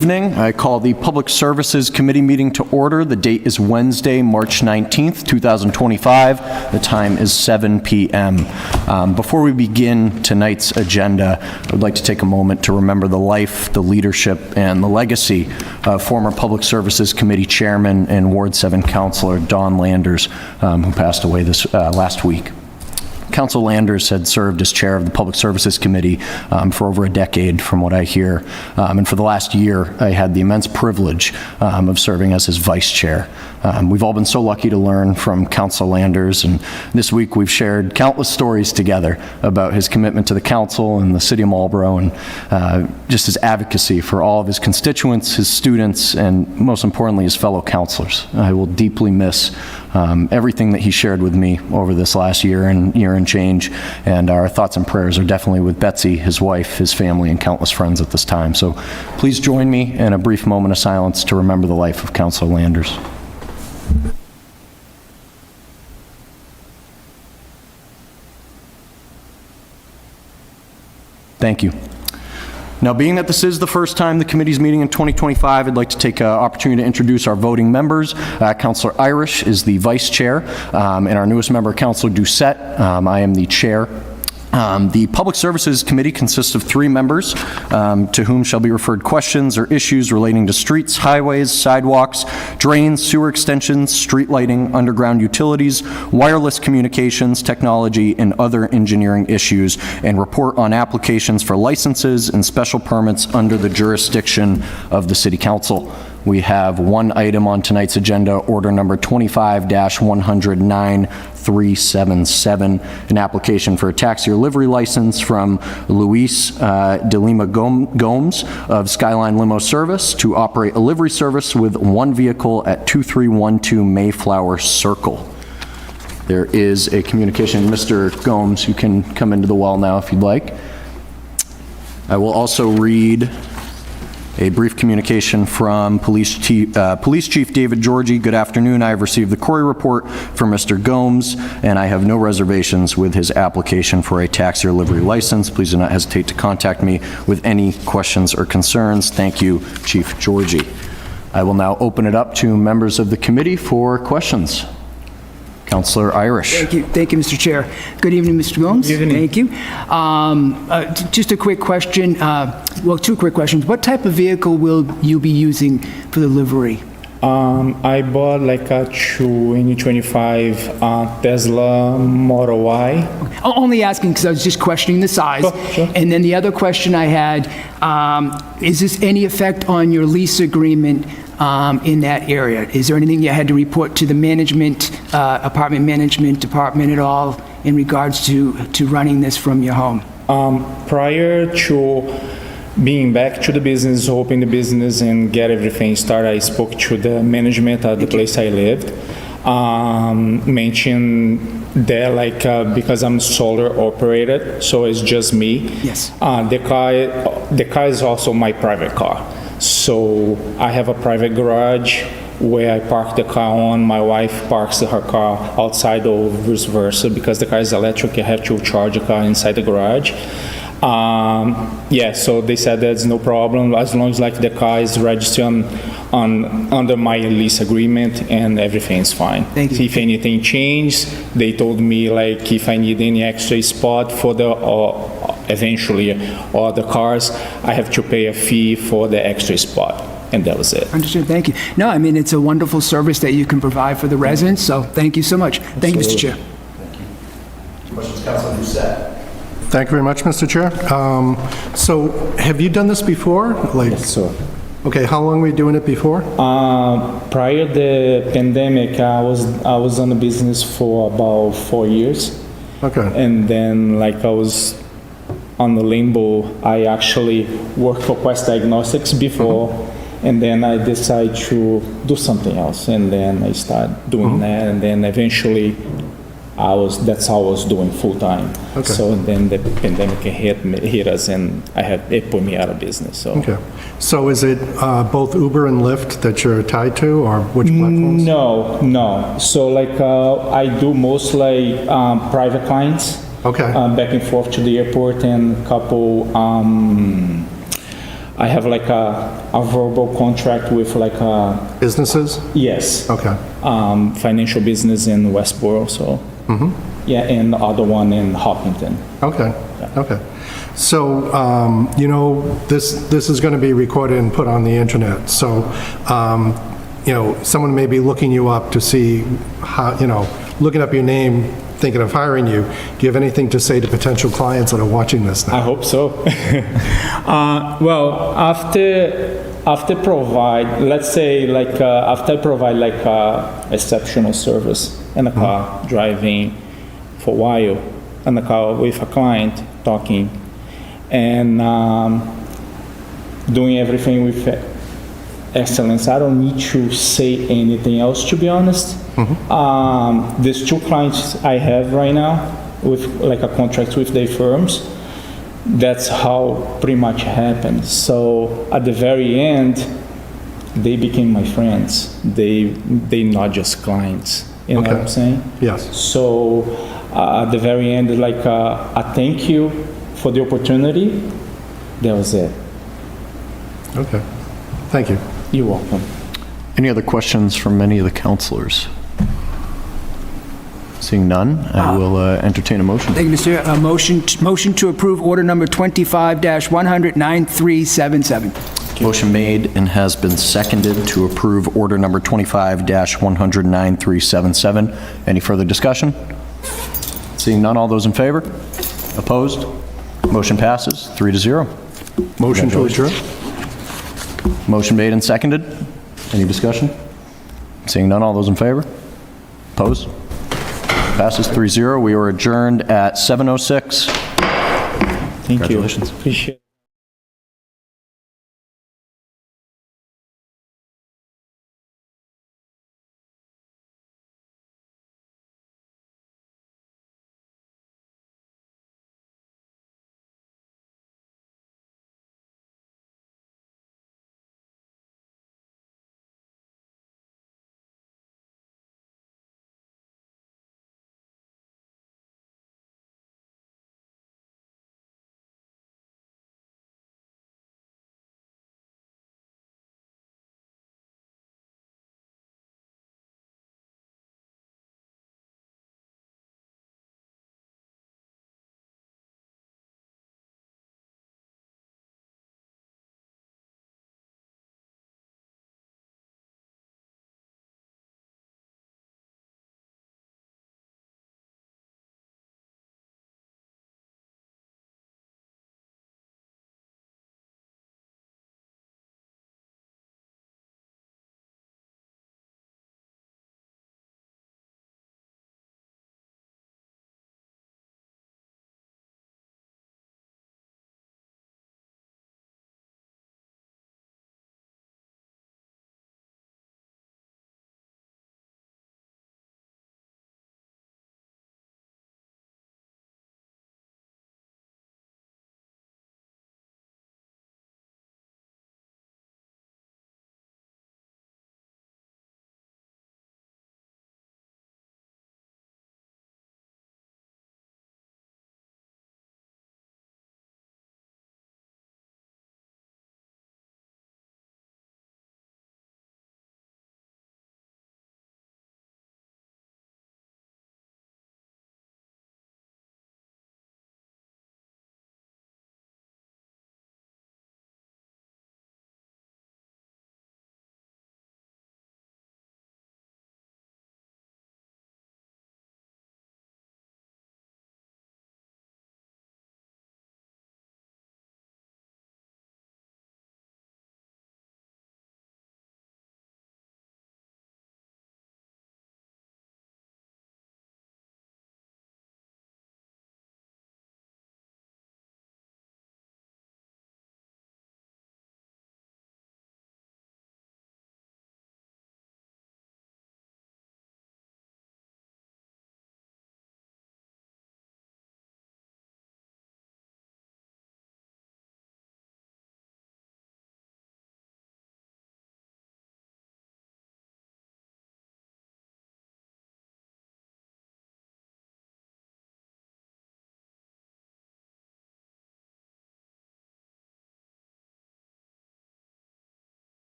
Evening. I call the Public Services Committee meeting to order. The date is Wednesday, March 19th, 2025. The time is 7 p.m. Before we begin tonight's agenda, I would like to take a moment to remember the life, the leadership, and the legacy of former Public Services Committee Chairman and Ward 7 Councilor Don Landers, who passed away this last week. Council Landers had served as chair of the Public Services Committee for over a decade, from what I hear. And for the last year, I had the immense privilege of serving as his vice chair. We've all been so lucky to learn from Council Landers, and this week we've shared countless stories together about his commitment to the council and the city of Marlborough, and just his advocacy for all of his constituents, his students, and most importantly, his fellow councilors. I will deeply miss everything that he shared with me over this last year and change, and our thoughts and prayers are definitely with Betsy, his wife, his family, and countless friends at this time. So please join me in a brief moment of silence to remember the life of Councilor Landers. Thank you. Now, being that this is the first time the committee's meeting in 2025, I'd like to take an opportunity to introduce our voting members. Councilor Irish is the vice chair, and our newest member, Councilor Doucette. I am the chair. The Public Services Committee consists of 3 members to whom shall be referred questions or issues relating to streets, highways, sidewalks, drains, sewer extensions, street lighting, underground utilities, wireless communications, technology, and other engineering issues, and report on applications for licenses and special permits under the jurisdiction of the City Council. We have one item on tonight's agenda, order number 25-109-377, an application for a taxi or livery license from Luis de Lima Gomes of Skyline Limo Service to operate a livery service with one vehicle at 2312 Mayflower Circle. There is a communication. Mr. Gomes, you can come into the well now if you'd like. I will also read a brief communication from Police Chief David Georgie. Good afternoon. I have received the query report from Mr. Gomes, and I have no reservations with his application for a taxi or livery license. Please do not hesitate to contact me with any questions or concerns. Thank you, Chief Georgie. I will now open it up to members of the committee for questions. Councilor Irish. Thank you, Mr. Chair. Good evening, Mr. Gomes. Good evening. Thank you. Just a quick question, well, 2 quick questions. What type of vehicle will you be using for the livery? I bought like a 2025 Tesla Model Y. Only asking because I was just questioning the size. Sure. And then the other question I had, is this any effect on your lease agreement in that area? Is there anything you had to report to the management, apartment management department at all in regards to running this from your home? Prior to being back to the business, open the business and get everything started, I spoke to the management at the place I lived. Mentioned that because I'm solar operated, so it's just me. Yes. The car is also my private car. So I have a private garage where I park the car on. My wife parks her car outside or vice versa. Because the car is electric, I have to charge the car inside the garage. Yeah, so they said there's no problem as long as the car is registered under my lease agreement and everything's fine. Thank you. If anything changed, they told me if I need any extra spot for the eventually all the cars, I have to pay a fee for the extra spot. And that was it. Understood. Thank you. No, I mean, it's a wonderful service that you can provide for the residents, so thank you so much. Thank you, Mr. Chair. Thank you. Questions, Councilor Doucette. Thank you very much, Mr. Chair. So have you done this before? Yes, sir. Okay, how long were you doing it before? Prior to the pandemic, I was on the business for about 4 years. Okay. And then I was on the limbo. I actually worked for Quest Diagnostics before, and then I decided to do something else, and then I started doing that, and then eventually that's how I was doing full time. Okay. So then the pandemic hit us, and it put me out of business. So. Okay. So is it both Uber and Lyft that you're tied to, or which platforms? No. So I do mostly private clients. Okay. Back and forth to the airport, and a couple I have like a verbal contract with like a, Businesses? yes, Okay. financial business in Westboro, so. Yeah, and the other one in Hopkinton. Okay, okay. So, this is going to be recorded and put on the internet, so, someone may be looking you up to see how, looking up your name, thinking of hiring you. Do you have anything to say to potential clients that are watching this I now? hope so. Well, after provide, let's say like, after I provide like exceptional service in a car, driving for a while, in the car with a client, talking, and doing everything with excellence. I don't need to say anything else, to be honest. These two clients I have right now with like a contract with their firms, that's how pretty much happened. So at the very end, they became my friends. They not just clients. You know what I'm saying? Yes. So at the very end, like a thank you for the opportunity. That was it. Okay. Thank you. You're welcome. Any other questions from any of the counselors? Seeing none, I will entertain a motion. Thank you, Mr. Chair. A motion to approve order number 25-100-9377. Motion made and has been seconded to approve order number 25-100-9377. Any further discussion? Seeing none, all those in favor? Opposed? Motion passes 3-0. Motion to adjourn? Motion made and seconded. Any discussion? Seeing none, all those in favor? Opposed? Passes 3-0. We are adjourned at 7:06. Thank you. Congratulations. Appreciate it.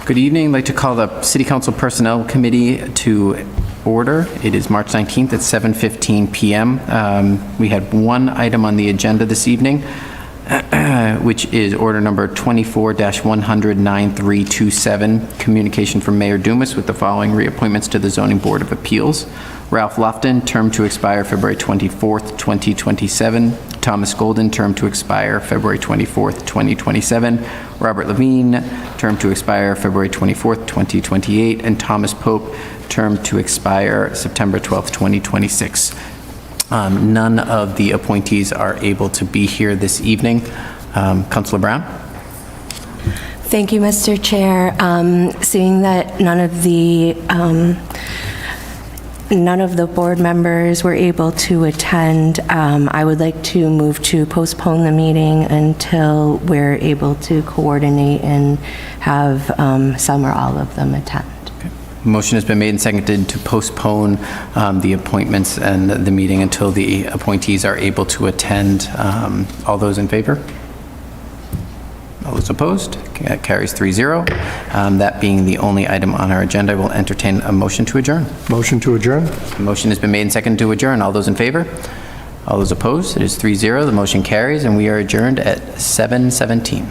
Good evening. I'd like to call the City Council Personnel Committee to order. It is March 19th at 7:15 PM. We had one item on the agenda this evening, which is order number 24-100-9327, communication from Mayor Dumas with the following reappointments to the Zoning Board of Appeals. Ralph Lofton, term to expire February 24th, 2027. Thomas Golden, term to expire February 24th, 2027. Robert Levine, term to expire February 24th, 2028. And Thomas Pope, term to expire September 12th, 2026. None of the appointees are able to be here this evening. Councilor Brown? Thank you, Mr. Chair. Seeing that none of the board members were able to attend, I would like to move to postpone the meeting until we're able to coordinate and have some or all of them attend. Motion has been made and seconded to postpone the appointments and the meeting until the appointees are able to attend. All those in favor? All those opposed? Carries 3-0. That being the only item on our agenda, I will entertain a motion to adjourn. Motion to adjourn? A motion has been made and seconded to adjourn. All those in favor? All those opposed? It is 3-0. The motion carries, and we are adjourned at 7:17.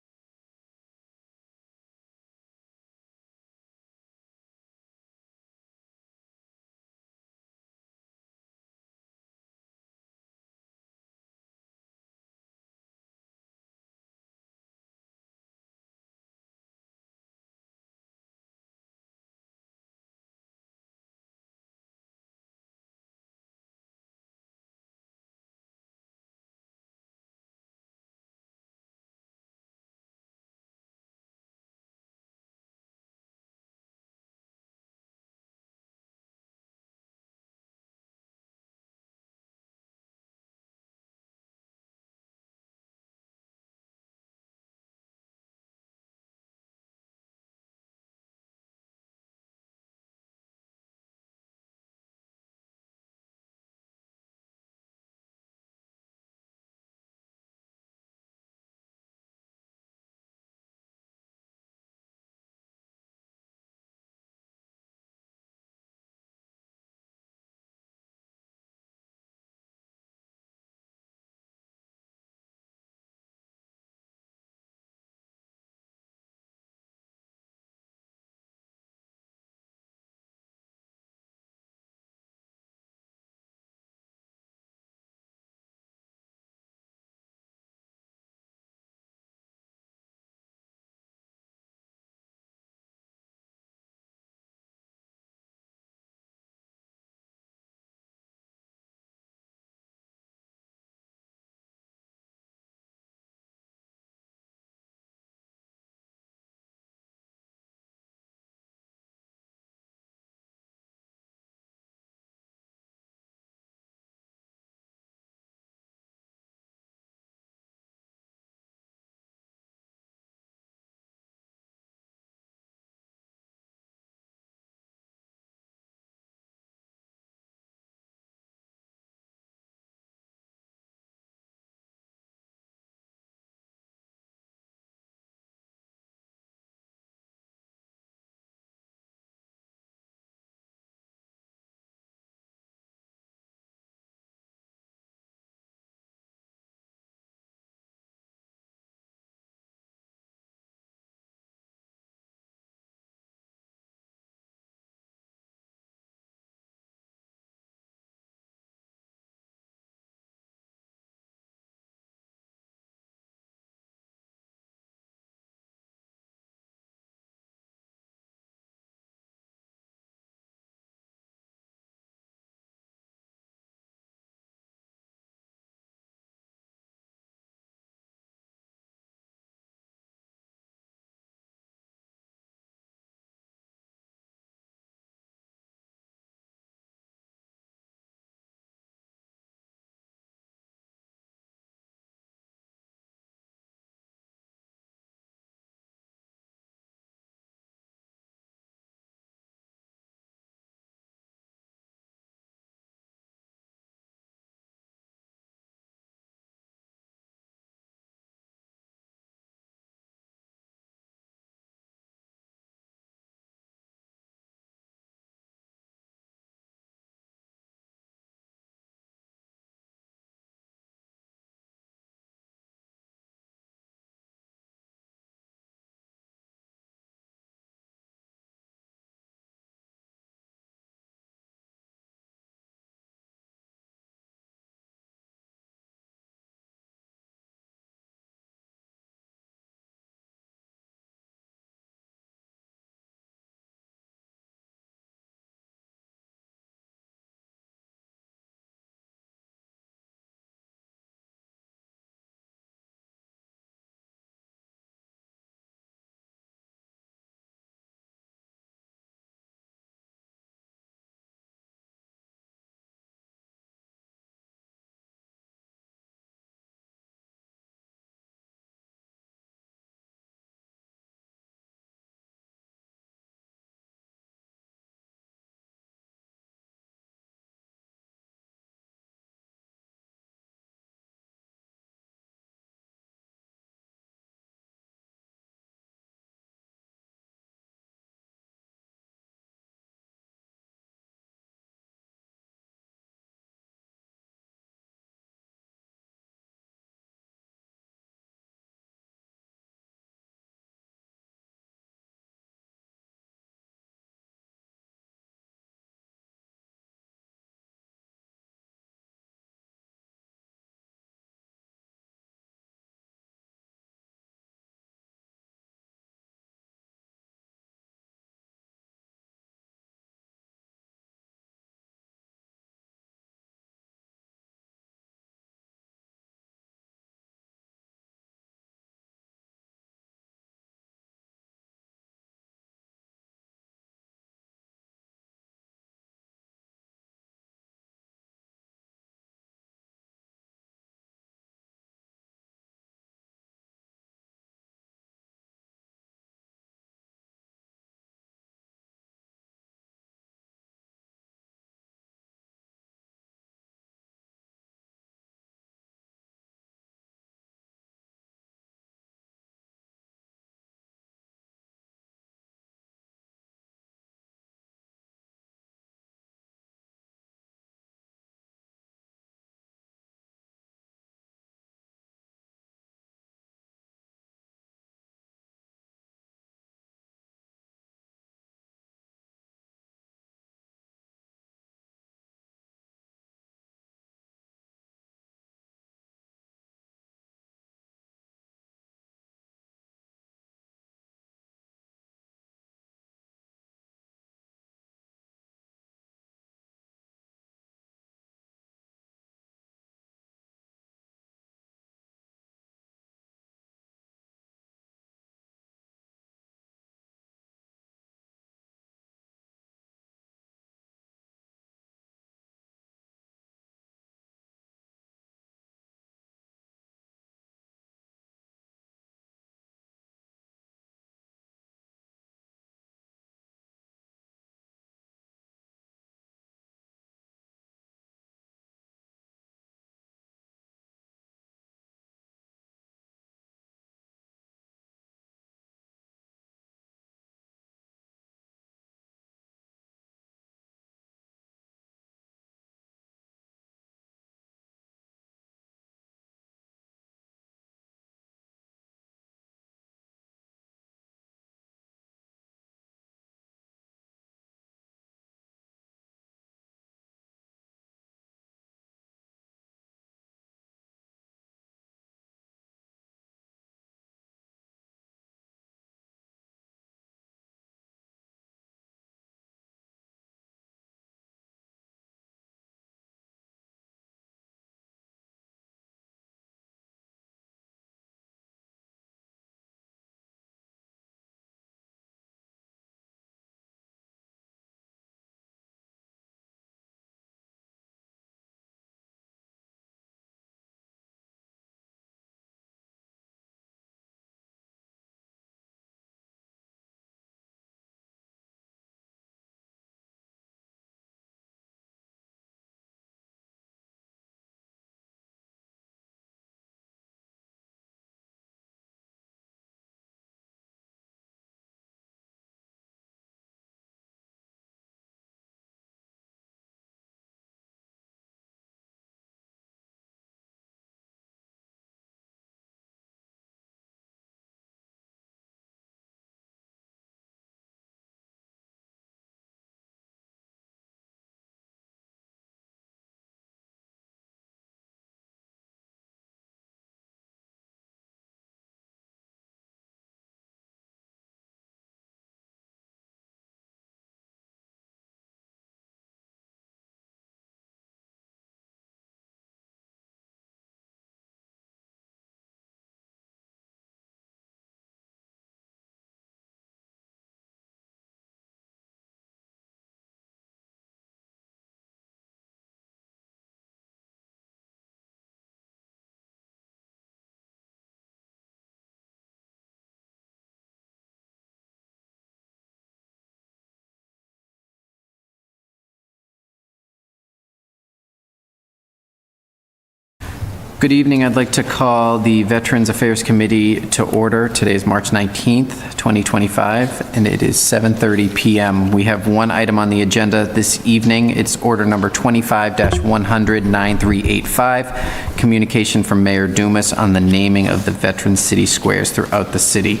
Good evening. I'd like to call the Veterans Affairs Committee to order. Today is March 19th, 2025, and it is 7:30 p.m. We have one item on the agenda this evening. It's order number 25-100-9385, communication from Mayor Dumas on the naming of the Veterans City Squares throughout the city.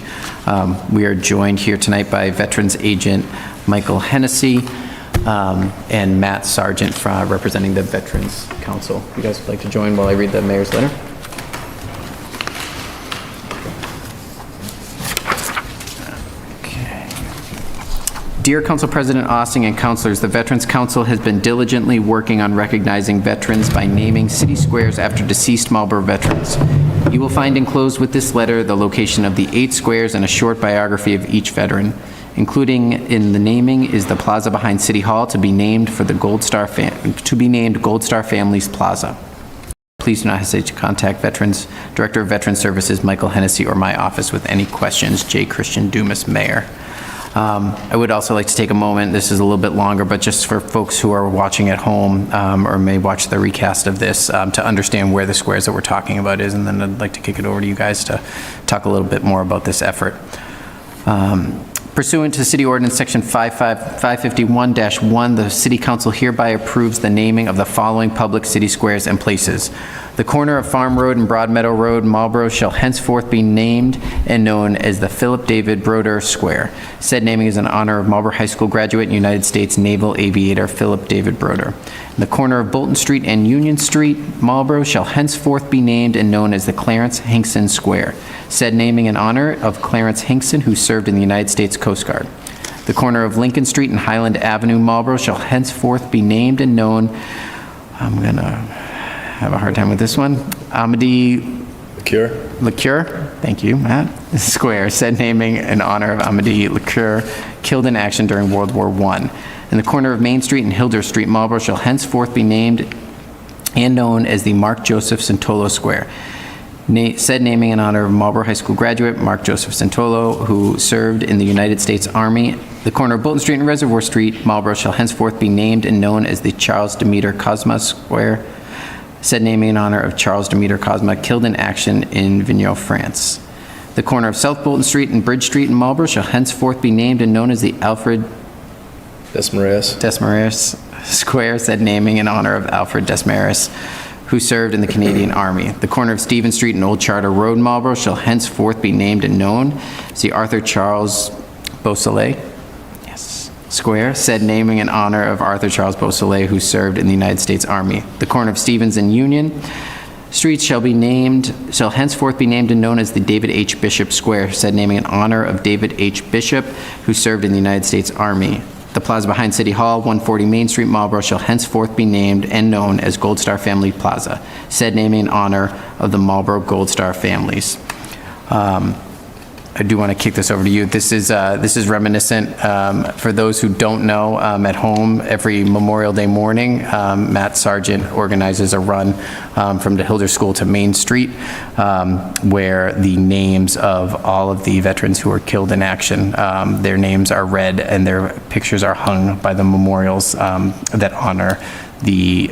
We are joined here tonight by Veterans Agent Michael Hennessy and Matt Sargent representing the Veterans Council. You guys would like to join while I read the mayor's letter? Okay. Dear Council President Ossing and councilors, the Veterans Council has been diligently working on recognizing veterans by naming city squares after deceased Marlborough veterans. You will find enclosed with this letter the location of the 8 squares and a short biography of each veteran. Including in the naming is the plaza behind City Hall to be named Gold Star Families Plaza. Please do not hesitate to contact Director of Veteran Services Michael Hennessy or my office with any questions. J. Christian Dumas, Mayor. I would also like to take a moment, this is a little bit longer, but just for folks who are watching at home or may watch the recast of this to understand where the squares that we're talking about is, and then I'd like to kick it over to you guys to talk a little bit more about this effort. Pursuant to City Ordinance Section 551-1, the City Council hereby approves the naming of the following public city squares and places. The corner of Farm Road and Broadmeadow Road, Marlborough, shall henceforth be named and known as the Philip David Broder Square. Said naming is in honor of Marlborough High School graduate and United States Naval Aviator Philip David Broder. The corner of Bolton Street and Union Street, Marlborough, shall henceforth be named and known as the Clarence Hinkson Square. Said naming in honor of Clarence Hinkson, who served in the United States Coast Guard. The corner of Lincoln Street and Highland Avenue, Marlborough, shall henceforth be named and known, I'm going to have a hard time with this one, Amedee Lecure, thank you, Matt, Square. Said naming in honor of Amedee Lecure, killed in action during World War I. In the corner of Main Street and Hilder Street, Marlborough, shall henceforth be named and known as the Mark Joseph Santolo Square. Said naming in honor of Marlborough High School graduate Mark Joseph Santolo, who served in the United States Army. The corner of Bolton Street and Reservoir Street, Marlborough, shall henceforth be named and known as the Charles Demeter Cosma Square. Said naming in honor of Charles Demeter Cosma, killed in action in Vigneault, France. The corner of South Bolton Street and Bridge Street in Marlborough shall henceforth be named and known as the Alfred Desmarais Square. Said naming in honor of Alfred Desmarais, who served in the Canadian Army. The corner of Stephen Street and Old Charter Road, Marlborough, shall henceforth be named and known as the Arthur Charles Beausoleil Square. Said naming in honor of Arthur Charles Beausoleil, who served in the United States Army. The corner of Stevens and Union Streets shall henceforth be named and known as the David H. Bishop Square. Said naming in honor of David H. Bishop, who served in the United States Army. The plaza behind City Hall, 140 Main Street, Marlborough, shall henceforth be named and known as Gold Star Family Plaza. Said naming in honor of the Marlborough Gold Star families. I do want to kick this over to you. This is reminiscent. For those who don't know, at home, every Memorial Day morning, Matt Sargent organizes a run from the Hilder School to Main Street, where the names of all of the veterans who were killed in action, their names are read and their pictures are hung by the memorials that honor the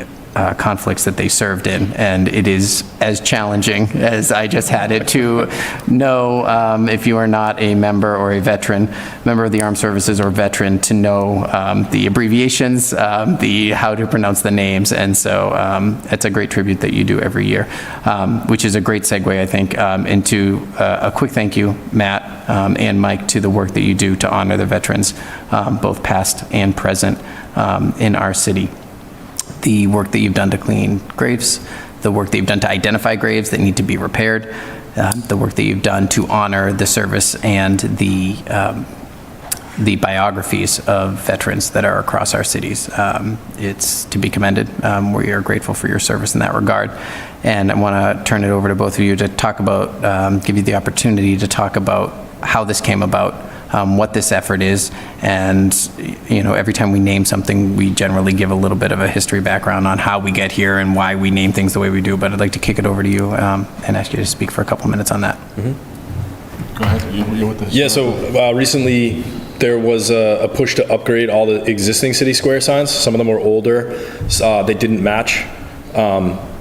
conflicts that they served in, and it is as challenging as I just had it to know, if you are not a member or a veteran, member of the armed services or veteran, to know the abbreviations, how to pronounce the names, and so it's a great tribute that you do every year, which is a great segue, I think, into a quick thank you, Matt and Mike, to the work that you do to honor the veterans, both past and present, in our city. The work that you've done to clean graves, the work that you've done to identify graves that need to be repaired, the work that you've done to honor the service and the biographies of veterans that are across our cities. It's to be commended. We are grateful for your service in that regard. And I want to turn it over to both of you to talk about, give you the opportunity to talk about how this came about, what this effort is, and every time we name something, we generally give a little bit of a history background on how we get here and why we name things the way we do. But I'd like to kick it over to you and ask you to speak for a couple minutes on that. Go ahead. You with this? Yeah. So recently there was a push to upgrade all the existing city square signs. Some of them were older. They didn't match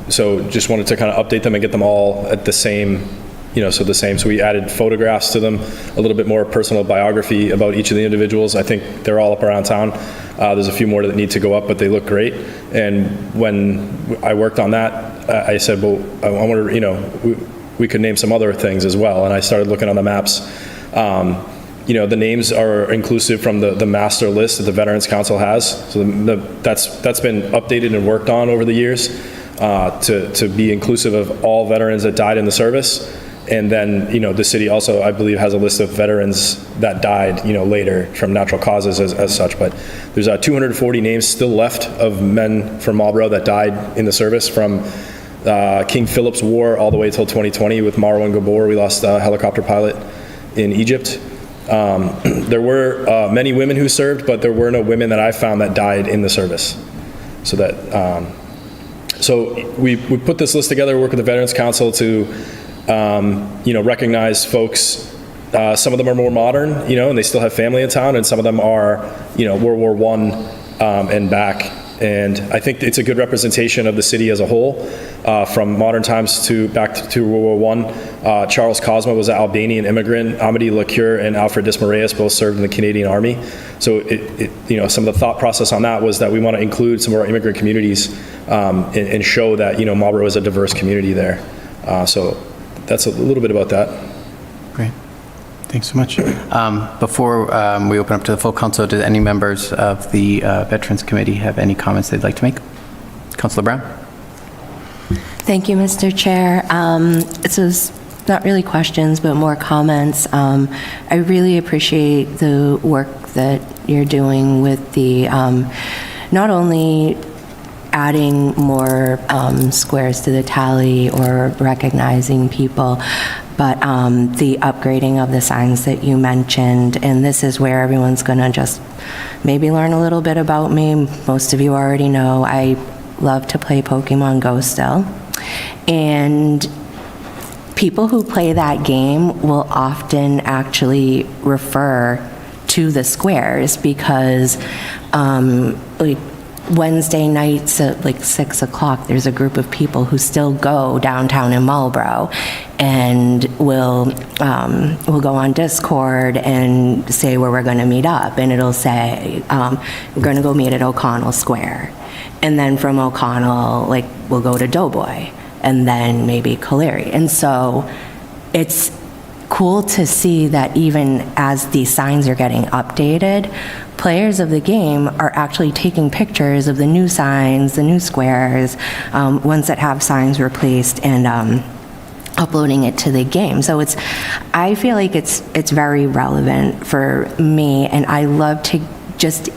So just wanted to kind of update them and get them all at the same, the same. So we added photographs to them, a little bit more personal biography about each of the individuals. I think they're all up around town. There's a few more that need to go up, but they look great. And when I worked on that, I said, well, I wonder, we could name some other things as well. And I started looking on the maps. The names are inclusive from the master list that the Veterans Council has. So that's been updated and worked on over the years to be inclusive of all veterans that died in the service. And then, the city also, I believe, has a list of veterans that died, later from natural causes as such. But there's 240 names still left of men from Marlborough that died in the service from King Philip's War all the way till 2020 with Marwan Gabor. We lost a helicopter pilot in Egypt. There were many women who served, but there were no women that I found that died in the service. So that, so we put this list together, work with the Veterans Council to, recognize folks. Some of them are more modern, and they still have family in town, and some of them are, World War I and back. And I think it's a good representation of the city as a whole, from modern times to back to World War I. Charles Cosma was an Albanian immigrant. Amity Lacure and Alfred Dismareus both served in the Canadian Army. So some of the thought process on that was that we want to include some of our immigrant communities and show that Marlborough is a diverse community there. So that's a little bit about that. Great. Thanks so much. Before we open up to the full council, do any members of the Veterans Committee have any comments they'd like to make? Councilor Brown? Thank you, Mr. Chair. This is not really questions, but more comments. I really appreciate the work that you're doing with the, not only adding more squares to the tally or recognizing people, but the upgrading of the signs that you mentioned. And this is where everyone's going to just maybe learn a little bit about me. Most of you already know I love to play Pokemon Go still. And people who play that game will often actually refer to the squares because Wednesday nights at 6 o'clock, there's a group of people who still go downtown in Marlborough and will go on Discord and say where we're going to meet up. And it'll say, we're going to go meet at O'Connell Square. And then from O'Connell, we'll go to Doughboy and then maybe Colery. And so it's cool to see that even as these signs are getting updated, players of the game are actually taking pictures of the new signs, the new squares, ones that have signs replaced, and uploading it to the game. So I feel like it's very relevant for me, and I love to just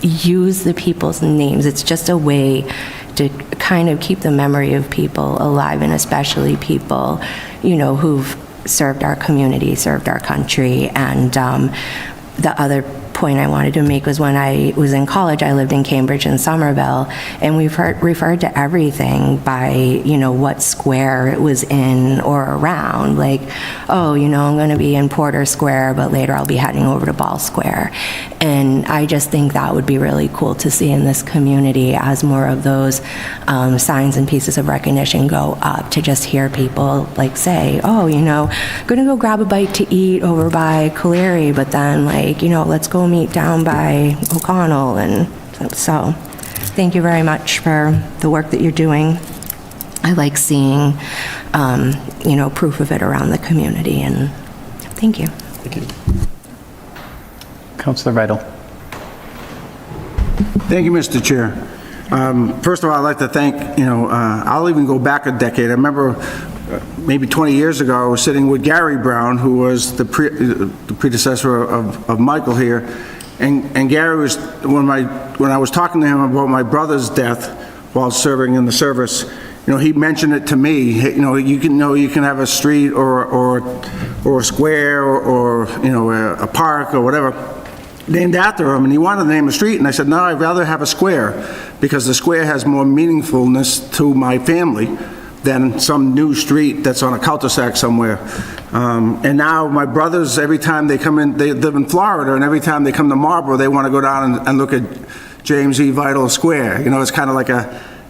use the people's names. It's just a way to kind of keep the memory of people alive, and especially people, who've served our community, served our country. And the other point I wanted to make was when I was in college, I lived in Cambridge and Somerville, and we've referred to everything by, what square it was in or around. I'm going to be in Porter Square, but later I'll be heading over to Ball Square. And I just think that would be really cool to see in this community as more of those signs and pieces of recognition go up, to just hear people say, going to go grab a bite to eat over by Colery, but then let's go meet down by O'Connell. And so thank you very much for the work that you're doing. I like seeing, proof of it around the community, and thank you. Thank you. Councilor Vidal. Thank you, Mr. Chair. First of all, I'd like to thank, I'll even go back a decade. I remember maybe 20 years ago, I was sitting with Gary Brown, who was the predecessor of Michael here, and Gary was, when I was talking to him about my brother's death while serving in the service, he mentioned it to me. You can have a street or a square or a park or whatever named after him, and he wanted to name a street, and I said, no, I'd rather have a square, because the square has more meaningfulness to my family than some new street that's on a cul-de-sac somewhere. And now my brothers, every time they come in, they live in Florida, and every time they come to Marlborough, they want to go down and look at James E. Vidal Square. It's kind of like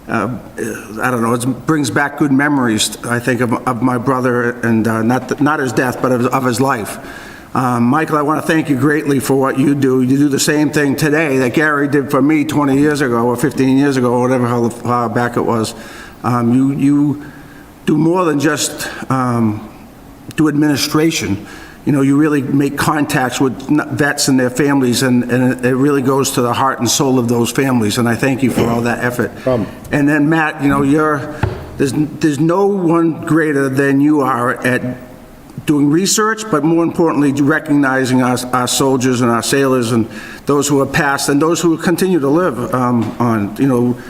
I don't know, it brings back good memories, I think, of my brother, and not his death, but of his life. Michael, I want to thank you greatly for what you do. You do the same thing today that Gary did for me 20 years ago, or 15 years ago, or whatever how far back it was. You do more than just do administration. You know, you really make contacts with vets and their families, and it really goes to the heart and soul of those families, and I thank you for all that effort. And then, Matt, you know, there's no one greater than you are at doing research, but more importantly, recognizing our soldiers and our sailors and those who have passed and those who continue to live on, you know,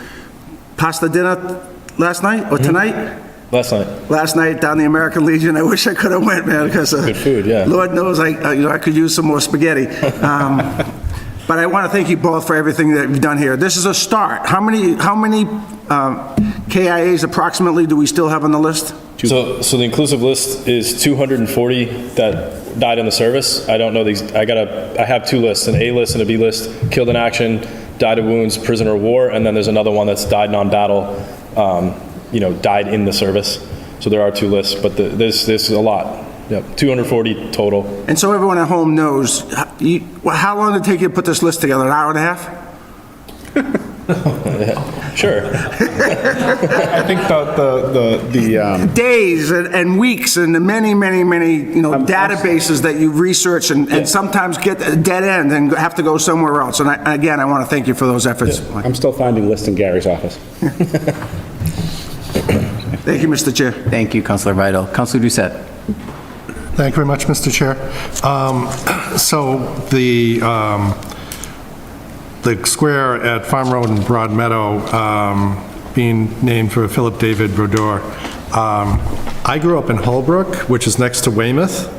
pasta dinner last night or tonight? Last night down the American Legion. I wish I could have went, man, because good food, yeah. Lord knows I could use some more spaghetti. But I want to thank you both for everything that you've done here. This is a start. How many KIAs approximately do we still have on the list? So the inclusive list is 240 that died in the service. I don't know these. I have two lists, an A list and a B list: killed in action, died of wounds, prisoner of war, and then there's another one that's died non-battle. You know, died in the service. So there are two lists, but this is a lot. Yep, 240 total. And so everyone at home knows, how long did it take you to put this list together? An hour and a half? Sure. I think the days and weeks and many, you know, databases that you research and sometimes get a dead end and have to go somewhere else. And again, I want to thank you for those efforts. Yeah, I'm still finding lists in Gary's office. Thank you, Mr. Chair. Thank you, Councilor Vital. Councilor Doucette. Thank you very much, Mr. Chair. So the square at Farm Road and Broad Meadow being named for Philip David Brodeur. I grew up in Holbrook, which is next to Weymouth.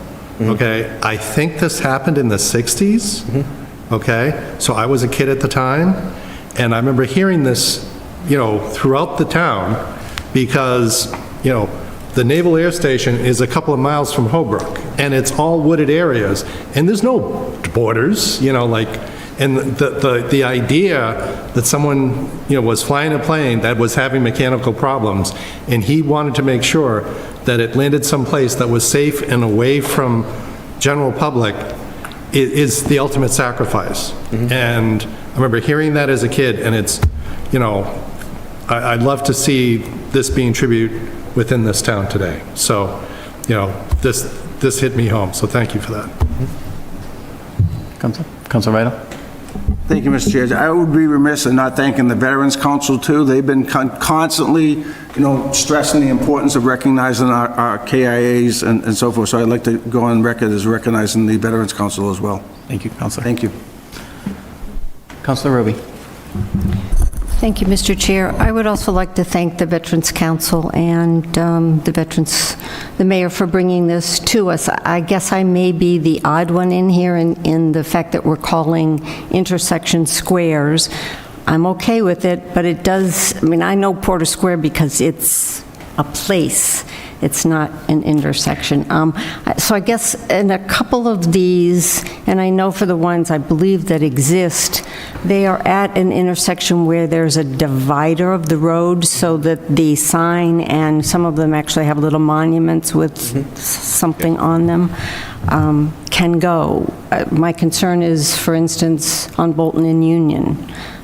Okay, I think this happened in the 60s. Okay, so I was a kid at the time, and I remember hearing this, you know, throughout the town, because, you know, the Naval Air Station is a couple of miles from Holbrook, and it's all wooded areas, and there's no borders, you know, like, and the idea that someone, you know, was flying a plane that was having mechanical problems, and he wanted to make sure that it landed someplace that was safe and away from general public is the ultimate sacrifice. And I remember hearing that as a kid, and it's, you know, I'd love to see this being tribute within this town today. So, you know, this hit me home, so thank you for that. Councilor Vital. Thank you, Mr. Chair. I would be remiss in not thanking the Veterans Council, too. They've been constantly, you know, stressing the importance of recognizing our KIAs and so forth, so I'd like to go on record as recognizing the Veterans Council as well. Thank you, Councilor. Thank you. Councilor Roby. Thank you, Mr. Chair. I would also like to thank the Veterans Council and the mayor for bringing this to us. I guess I may be the odd one in here in the fact that we're calling intersection squares. I'm okay with it, but it does, I mean, I know Porter Square because it's a place. It's not an intersection. So I guess in a couple of these, and I know for the ones I believe that exist, they are at an intersection where there's a divider of the road so that the sign, and some of them actually have little monuments with something on them, can go. My concern is, for instance, on Bolton and Union.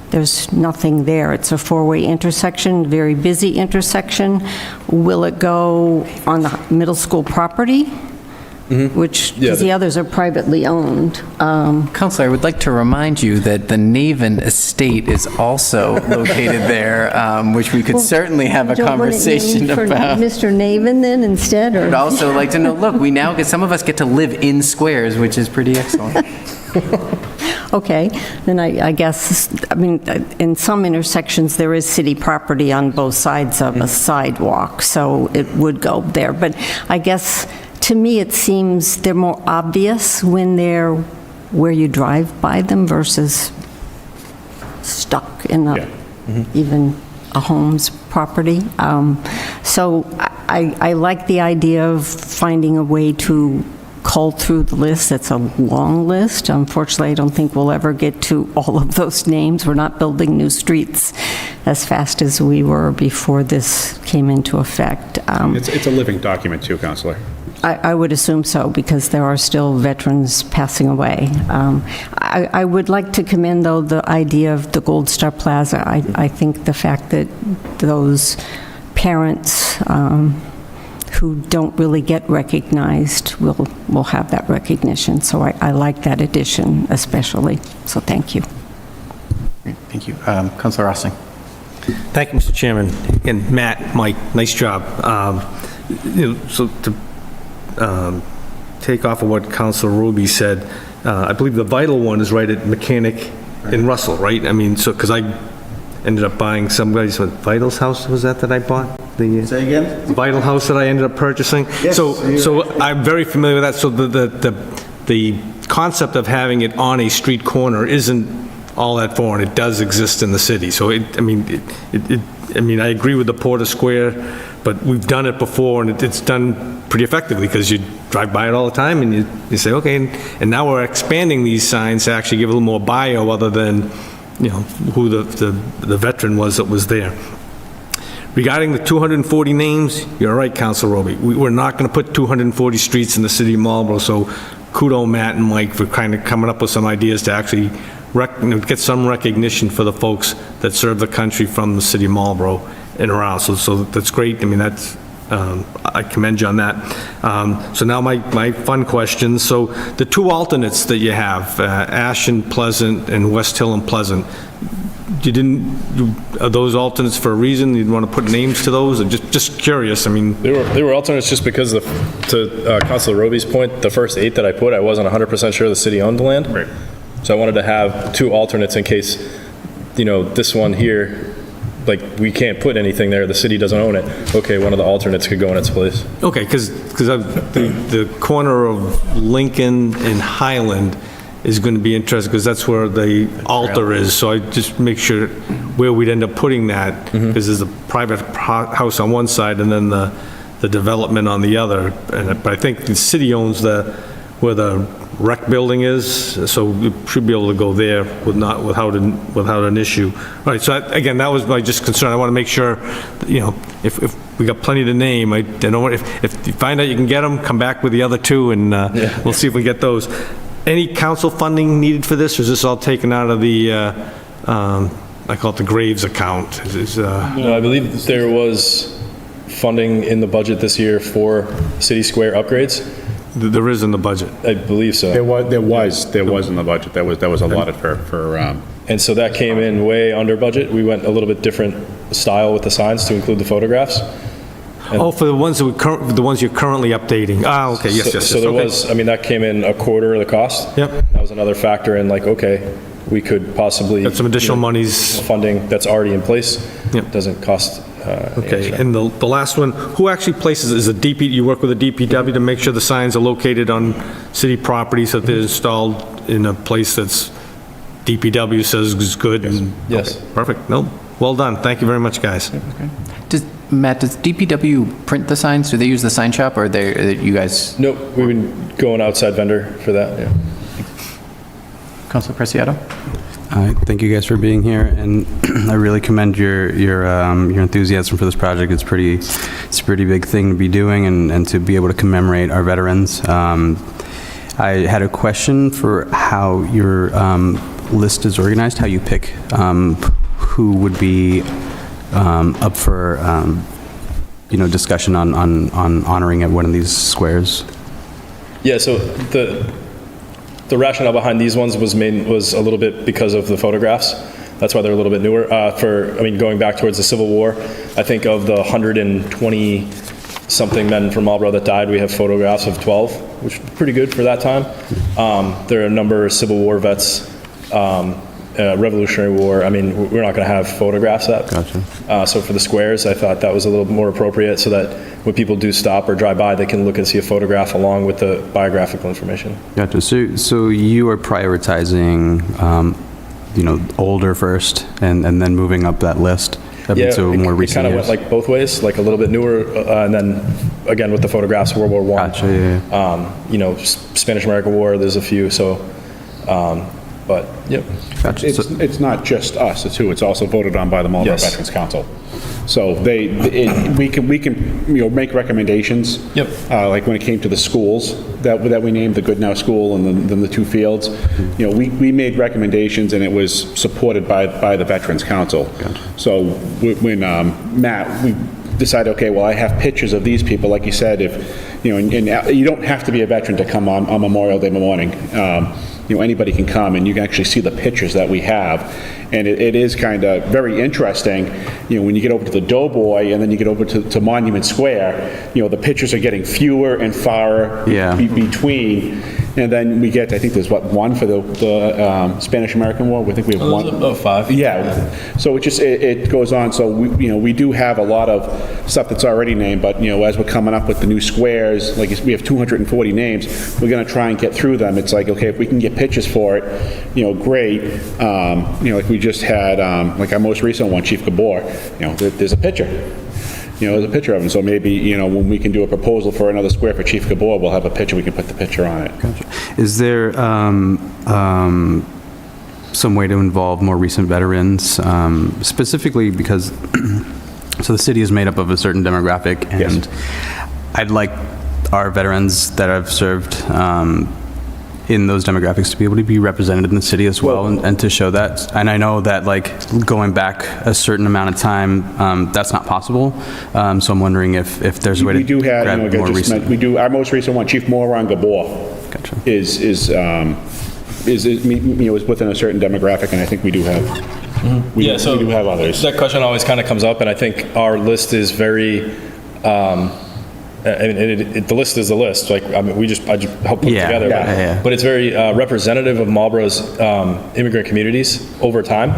There's nothing there. It's a four-way intersection, very busy intersection. Will it go on the middle school property? Which, because the others are privately owned. Councilor, I would like to remind you that the Naven estate is also located there, which we could certainly have a conversation about. Mr. Naven then instead, or? I'd also like to know, look, we now get, some of us get to live in squares, which is pretty excellent. Okay, then I guess, I mean, in some intersections, there is city property on both sides of a sidewalk, so it would go there. But I guess, to me, it seems they're more obvious when they're where you drive by them versus stuck in even a home's property. So I like the idea of finding a way to culled through the list. It's a long list. Unfortunately, I don't think we'll ever get to all of those names. We're not building new streets as fast as we were before this came into effect. It's a living document too, Counselor. I would assume so, because there are still veterans passing away. I would like to commend, though, the idea of the Gold Star Plaza. I think the fact that those parents who don't really get recognized will have that recognition. So I like that addition especially. So thank you. Great, thank you. Councilor Rossing. Thank you, Mr. Chairman. And Matt, Mike, nice job. So to take off of what Councilor Ruby said, I believe the Vital one is right at Mechanic in Russell, right? I mean, so, because I ended up buying somebody's, Vital's house, was that I bought? Say again? The Vital house that I ended up purchasing? Yes. So I'm very familiar with that. So the concept of having it on a street corner isn't all that foreign. It does exist in the city. So I mean, I agree with the Porter Square, but we've done it before, and it's done pretty effectively, because you drive by it all the time, and you say, okay, and now we're expanding these signs to actually give a little more bio, other than, you know, who the veteran was that was there. Regarding the 240 names, you're right, Councilor Roby. We're not going to put 240 streets in the city of Marlborough, so kudo Matt and Mike for kind of coming up with some ideas to actually get some recognition for the folks that serve the country from the city of Marlborough and around. So that's great. I mean, that's, I commend you on that. So now my fun questions. So the two alternates that you have, Ash and Pleasant and West Hill and Pleasant, are those alternates for a reason? You'd want to put names to those? Or just curious, I mean. They were alternates just because, to Councilor Roby's point, the first 8 that I put, I wasn't 100% sure the city owned the land. Right. So I wanted to have 2 alternates in case, you know, this one here, like, we can't put anything there, the city doesn't own it. Okay, one of the alternates could go in its place. Okay, because the corner of Lincoln and Highland is going to be interesting, because that's where the altar is. So I just make sure where we'd end up putting that, because there's a private house on one side and then the development on the other. But I think the city owns where the rec building is, so we should be able to go there without an issue. All right, so again, that was my just concern. I want to make sure, you know, if we got plenty to name, I don't want, if you find out you can get them, come back with the other 2, and we'll see if we get those. Any council funding needed for this, or is this all taken out of the, I call it the Graves account? No, I believe there was funding in the budget this year for City Square upgrades. There is in the budget. I believe so. There was in the budget. That was allotted for. And so that came in way under budget. We went a little bit different style with the signs to include the photographs. Oh, for the ones you're currently updating. Ah, okay, yes. So there was, I mean, that came in a quarter of the cost. Yep. That was another factor in, like, okay, we could possibly. Got some additional monies. Funding that's already in place. Yep. Doesn't cost. Okay, and the last one, who actually places, is you work with the DPW to make sure the signs are located on city property, so that they're installed in a place that's DPW says is good? Yes. Okay, perfect. No, well done. Thank you very much, guys. Okay. Matt, does DPW print the signs? Do they use the sign shop, or are you guys? Nope, we've been going outside vendor for that, yeah. Councilor Preciado? Thank you guys for being here, and I really commend your enthusiasm for this project. It's a pretty big thing to be doing, and to be able to commemorate our veterans. I had a question for how your list is organized, how you pick who would be up for discussion on honoring at one of these squares. Yeah, so the rationale behind these ones was a little bit because of the photographs. That's why they're a little bit newer. Going back towards the Civil War, I think of the 120-something men from Marlborough that died, we have photographs of 12, which is pretty good for that time. There are a number of Civil War vets, Revolutionary War. I mean, we're not going to have photographs of that. Gotcha. So for the squares, I thought that was a little more appropriate, so that when people do stop or drive by, they can look and see a photograph along with the biographical information. Gotcha. So you are prioritizing, older first, and then moving up that list. Yeah, so more recent it kind of years? went like both ways, like a little bit newer, and then again with the photographs, World War I. Gotcha, yeah. You know, Spanish-American War, there's a few, so, but, yep. Gotcha. It's not just us, it's also voted on by the Marlborough Yes. Veterans Council. So we can, you know, make recommendations. Yep. Like when it came to the schools that we named, the Goodnow School and then the two fields. You know, we made recommendations and it was supported by the Veterans Council. So when Matt, we decided, okay, well, I have pictures of these people, like you said, if, you know, and you don't have to be a veteran to come on Memorial Day morning. You know, anybody can come and you can actually see the pictures that we have. And it is kind of very interesting, you know, when you get over to the Doughboy and then you get over to Monument Square, you know, the pictures are getting fewer and far between. And then we get, I think there's one for the Spanish-American War? I think we have one. About 5. Yeah, so it goes on, so we do have a lot of stuff that's already named, but, you know, as we're coming up with the new squares, like we have 240 names, we're gonna try and get through them. It's like, okay, if we can get pictures for it, you know, great. You know, like we just had, like our most recent one, Chief Gabor, you know, there's a picture. You know, there's a picture of him, so maybe, you know, when we can do a proposal for another square for Chief Gabor, we'll have a picture, we can put the picture on it. Gotcha. Is there some way to involve more recent veterans, specifically because, so the city is made up of a certain demographic, and I'd like our veterans that have served in those demographics to be able to be represented in the city as well, and to show that. And I know that, like, going back a certain amount of time, that's not possible. So I'm wondering if there's a way to grab more recent. We do, our most recent one, Chief Moran Gabor, Gotcha. is you know, is within a certain demographic, and I think we do have, we do have others. That question always kind of comes up, and I think our list is very, the list is the list. Like, I mean, I just helped put it together. But it's very representative of Marlborough's immigrant communities over time.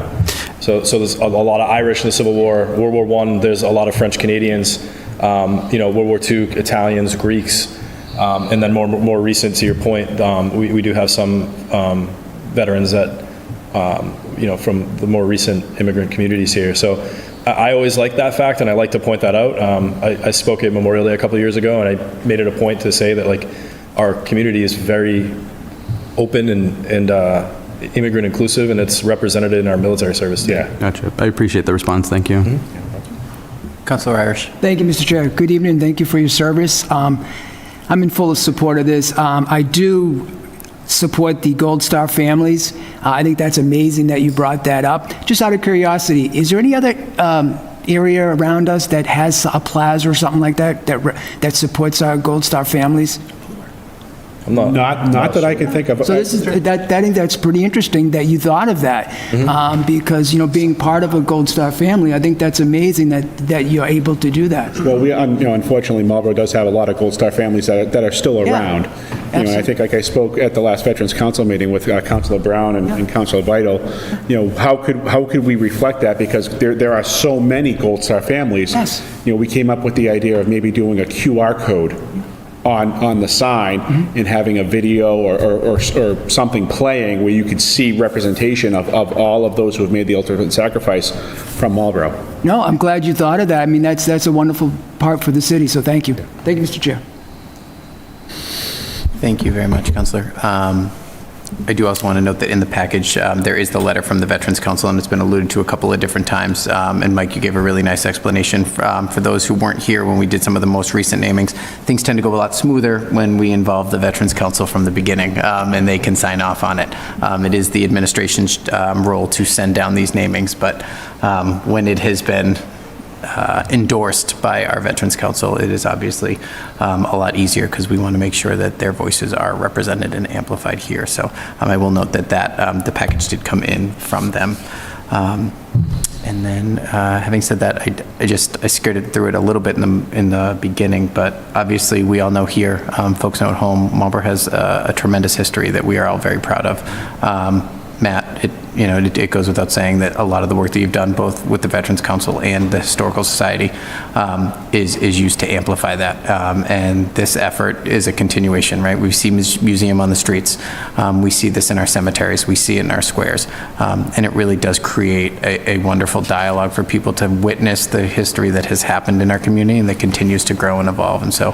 So there's a lot of Irish in the Civil War, World War I. There's a lot of French Canadians. You know, World War II, Italians, Greeks, and then more recent. To your point, we do have some veterans that you know, from the more recent immigrant communities here. So I always like that fact, and I like to point that out. I spoke at Memorial Day a couple of years ago, and I made it a point to say that, like, our community is very open and immigrant inclusive, and it's represented in our military service too. Yeah. Gotcha. I appreciate the response. Thank you. Councilor Irish. Thank you, Mr. Chair. Good evening. Thank you for your service. I'm in full support of this. I do support the Gold Star families. I think that's amazing that you brought that up. Just out of curiosity, is there any other area around us that has a plaza or something like that that supports our Gold Star families? Not that I can think of. So this is, I think that's pretty interesting that you thought of that, because, you know, being part of a Gold Star family, I think that's amazing that you're able to do that. Well, you know, unfortunately, Marlborough does have a lot of Gold Star families that are still around. You know, I think, like I spoke at the last Veterans Council meeting with Councilor Brown and Councilor Vital, you know, how could we reflect that? Because there are so many Gold Star families. Yes. You know, we came up with the idea of maybe doing a QR code on the sign and having a video or something playing where you could see representation of all of those who have made the ultimate sacrifice from Marlborough. No, I'm glad you thought of that. I mean, that's a wonderful part for the city, so thank you. Thank you, Mr. Chair. Thank you very much, Councilor. I do also want to note that in the package, there is the letter from the Veterans Council, and it's been alluded to a couple of different times. And Mike, you gave a really nice explanation for those who weren't here when we did some of the most recent namings. Things tend to go a lot smoother when we involve the Veterans Council from the beginning, and they can sign off on it. It is the administration's role to send down these namings, but when it has been endorsed by our Veterans Council, it is obviously a lot easier because we want to make sure that their voices are represented and amplified here. So I will note that the package did come in from them. And then, having said that, I skirted through it a little bit in the beginning, but obviously we all know here, folks know at home, Marlborough has a tremendous history that we are all very proud of. Matt, you know, it goes without saying that a lot of the work that you've done, both with the Veterans Council and the Historical Society, is used to amplify that. And this effort is a continuation, right? We see museum on the streets. We see this in our cemeteries. We see it in our squares. And it really does create a wonderful dialogue for people to witness the history that has happened in our community and that continues to grow and evolve. And so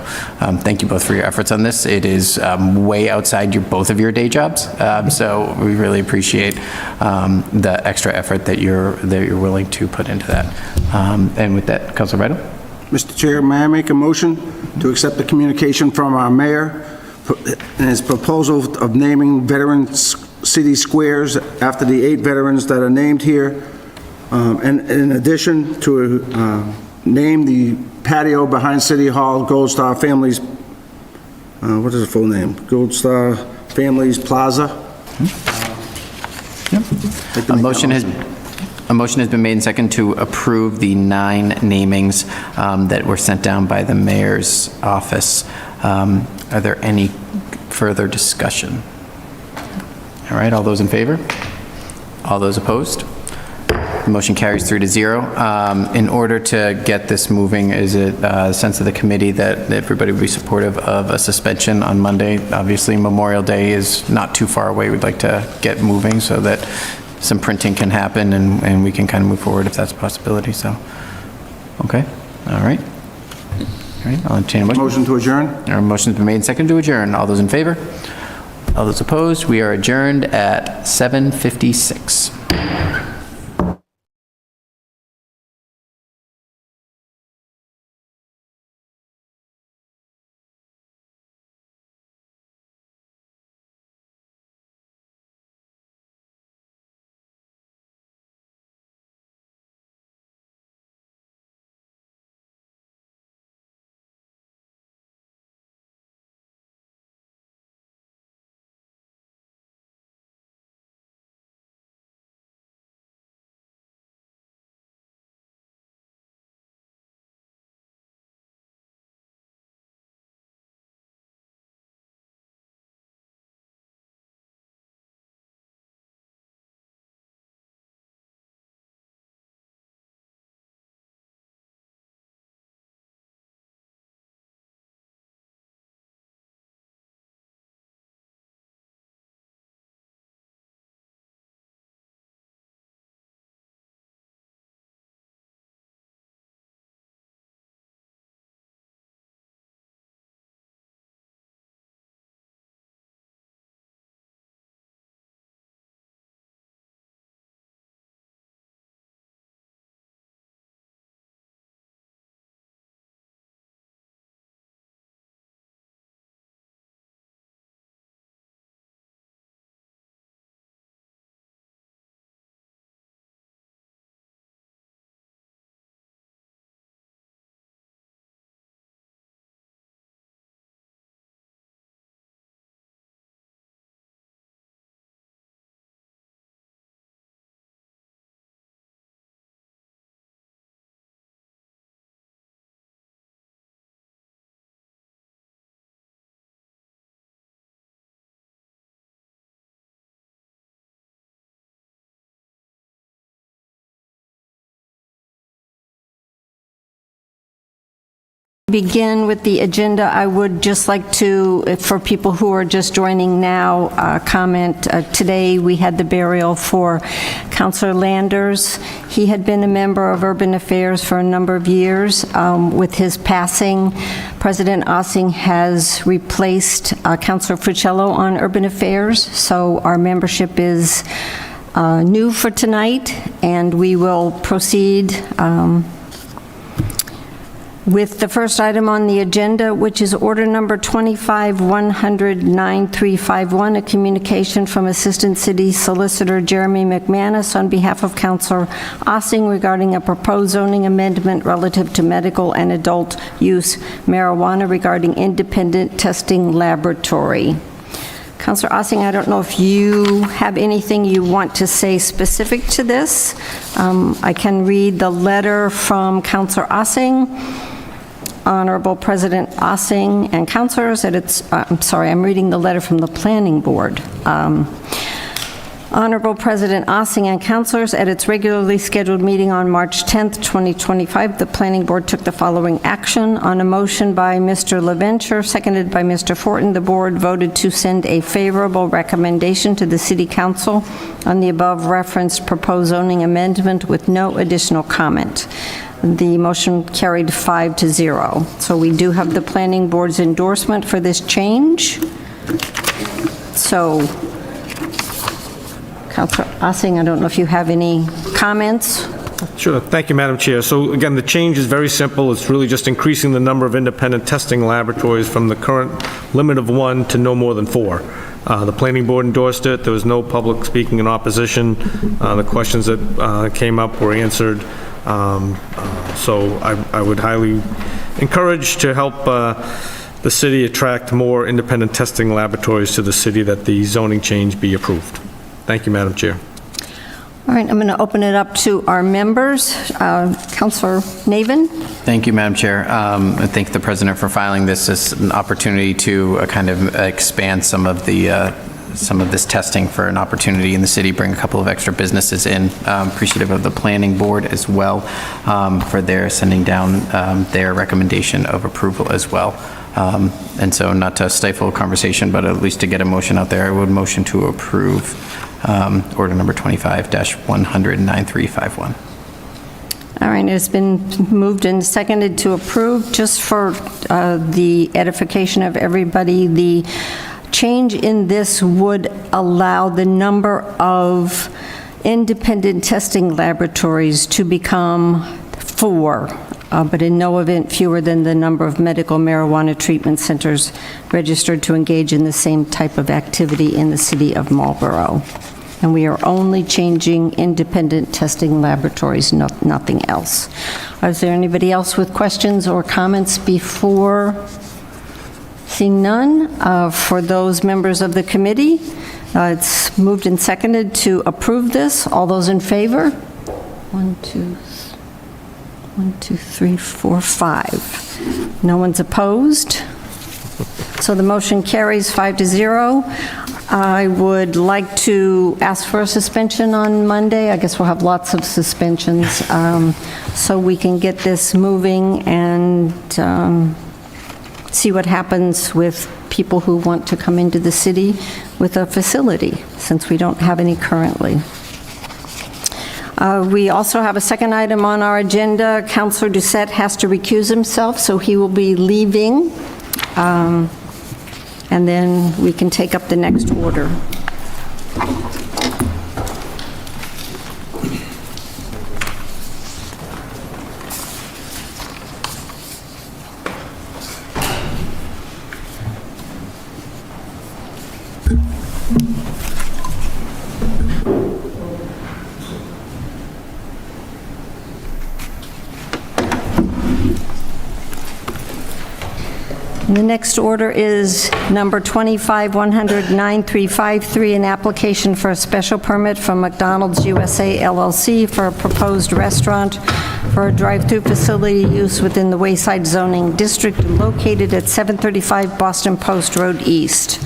thank you both for your efforts on this. It is way outside both of your day jobs. So we really appreciate the extra effort that you're willing to put into that. And with that, Councilor Vital? Mr. Chair, may I make a motion to accept the communication from our mayor and his proposal of naming veteran city squares after the 8 veterans that are named here, and in addition to name the patio behind City Hall Gold Star Families, what is the full name? Gold Star Families Plaza? A motion has been made and seconded to approve the 9 namings that were sent down by the mayor's office. Are there any further discussion? All right, all those in favor? All those opposed? The motion carries 3-0. In order to get this moving, is it a sense of the committee that everybody would be supportive of a suspension on Monday? Obviously, Memorial Day is not too far away. We'd like to get moving so that some printing can happen and we can kind of move forward if that's a possibility. So, okay, all right. All right, I'll entertain a motion. Motion to adjourn? Our motion's been made and seconded to adjourn. All those in favor? All those opposed? We are adjourned at 7:56. Begin with the agenda. I would just like to, for people who are just joining now, comment. Today we had the burial for Councilor Landers. He had been a member of Urban Affairs for a number of years. With his passing, President Ossing has replaced Councilor Fuccello on Urban Affairs, so our membership is new for tonight, and we will proceed with the first item on the agenda, which is order number 25-100-9351, a communication from Assistant City Solicitor Jeremy McManus on behalf of Councilor Ossing regarding a proposed zoning amendment relative to medical and adult use marijuana regarding independent testing laboratory. Councilor Ossing, I don't know if you have anything you want to say specific to this. I can read the letter from Councilor Ossing. Honorable President Ossing and councilors, that it's, I'm sorry, I'm reading the letter from the Planning Board. Honorable President Ossing and councilors, at its regularly scheduled meeting on March 10th, 2025, the Planning Board took the following action. On a motion by Mr. LaVenture, seconded by Mr. Fortin, the board voted to send a favorable recommendation to the City Council on the above referenced proposed zoning amendment with no additional comment. The motion carried 5-0. So we do have the Planning Board's endorsement for this change. So, Councilor Ossing, I don't know if you have any comments? Sure. Thank you, Madam Chair. So again, the change is very simple. It's really just increasing the number of independent testing laboratories from the current limit of 1 to no more than 4. The Planning Board endorsed it. There was no public speaking in opposition. The questions that came up were answered. So I would highly encourage to help the city attract more independent testing laboratories to the city, that the zoning change be approved. Thank you, Madam Chair. All right, I'm going to open it up to our members. Councilor Navin? Thank you, Madam Chair. I thank the President for filing this as an opportunity to kind of expand some of this testing for an opportunity in the city, bring a couple of extra businesses in. Appreciative of the Planning Board as well for their sending down their recommendation of approval as well. And so, not to stifle a conversation, but at least to get a motion out there, I would motion to approve order number 25-100-9351. All right, it's been moved and seconded to approve. Just for the edification of everybody, the change in this would allow the number of independent testing laboratories to become 4, but in no event fewer than the number of medical marijuana treatment centers registered to engage in the same type of activity in the city of Marlborough. And we are only changing independent testing laboratories, nothing else. Is there anybody else with questions or comments before? Seeing none, for those members of the committee, it's moved and seconded to approve this. All those in favor? 1, 2, 3, 4, 5. No one's opposed. So the motion carries 5-0. I would like to ask for a suspension on Monday. I guess we'll have lots of suspensions, so we can get this moving and see what happens with people who want to come into the city with a facility, since we don't have any currently. We also have a second item on our agenda. Councilor Doucette has to recuse himself, so he will be leaving. And then we can take up the next order. The next order is number 25-100-9353, an application for a special permit from McDonald's USA LLC for a proposed restaurant for a drive-through facility use within the Wayside zoning district located at 735 Boston Post Road East.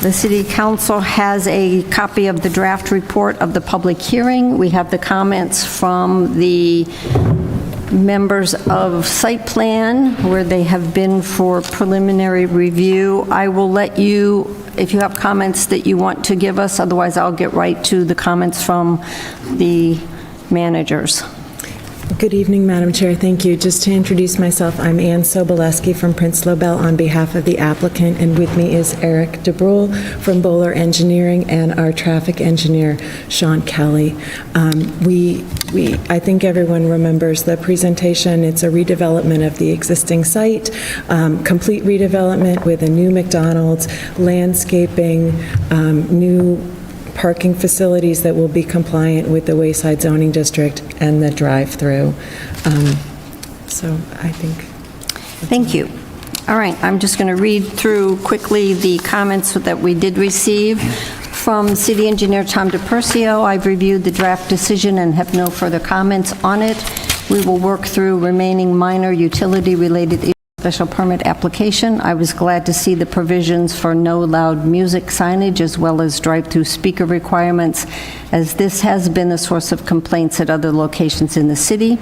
The City Council has a copy of the draft report of the public hearing. We have the comments from the members of site plan where they have been for preliminary review. I will let you, if you have comments that you want to give us, otherwise I'll get right to the comments from the managers. Good evening, Madam Chair. Thank you. Just to introduce myself, I'm Ann Soboleski from Prince Lobel on behalf of the applicant, and with me is Eric DeBrule from Bowler Engineering and our traffic engineer, Sean Kelly. I think everyone remembers the presentation. It's a redevelopment of the existing site, complete redevelopment with a new McDonald's, landscaping, new parking facilities that will be compliant with the Wayside zoning district and the drive-through. So I think. Thank you. All right, I'm just going to read through quickly the comments that we did receive. From City Engineer Tom DePercio, I've reviewed the draft decision and have no further comments on it. We will work through remaining minor utility-related issues special permit application. I was glad to see the provisions for no loud music signage as well as drive-through speaker requirements, as this has been a source of complaints at other locations in the city.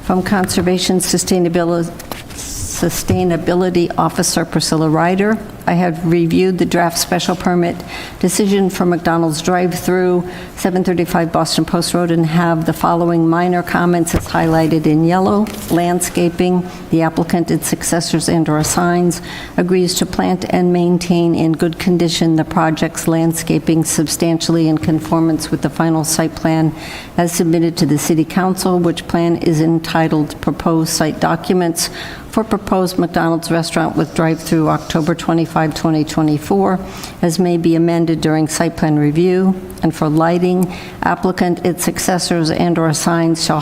From Conservation Sustainability Officer Priscilla Ryder, I have reviewed the draft special permit decision for McDonald's drive-through, 735 Boston Post Road, and have the following minor comments as highlighted in yellow. Landscaping, the applicant, its successors and/or signs agrees to plant and maintain in good condition the project's landscaping substantially in conformance with the final site plan as submitted to the City Council, which plan is entitled Proposed Site Documents for proposed McDonald's restaurant with drive-through October 25, 2024, as may be amended during site plan review. And for lighting, applicant, its successors and/or signs shall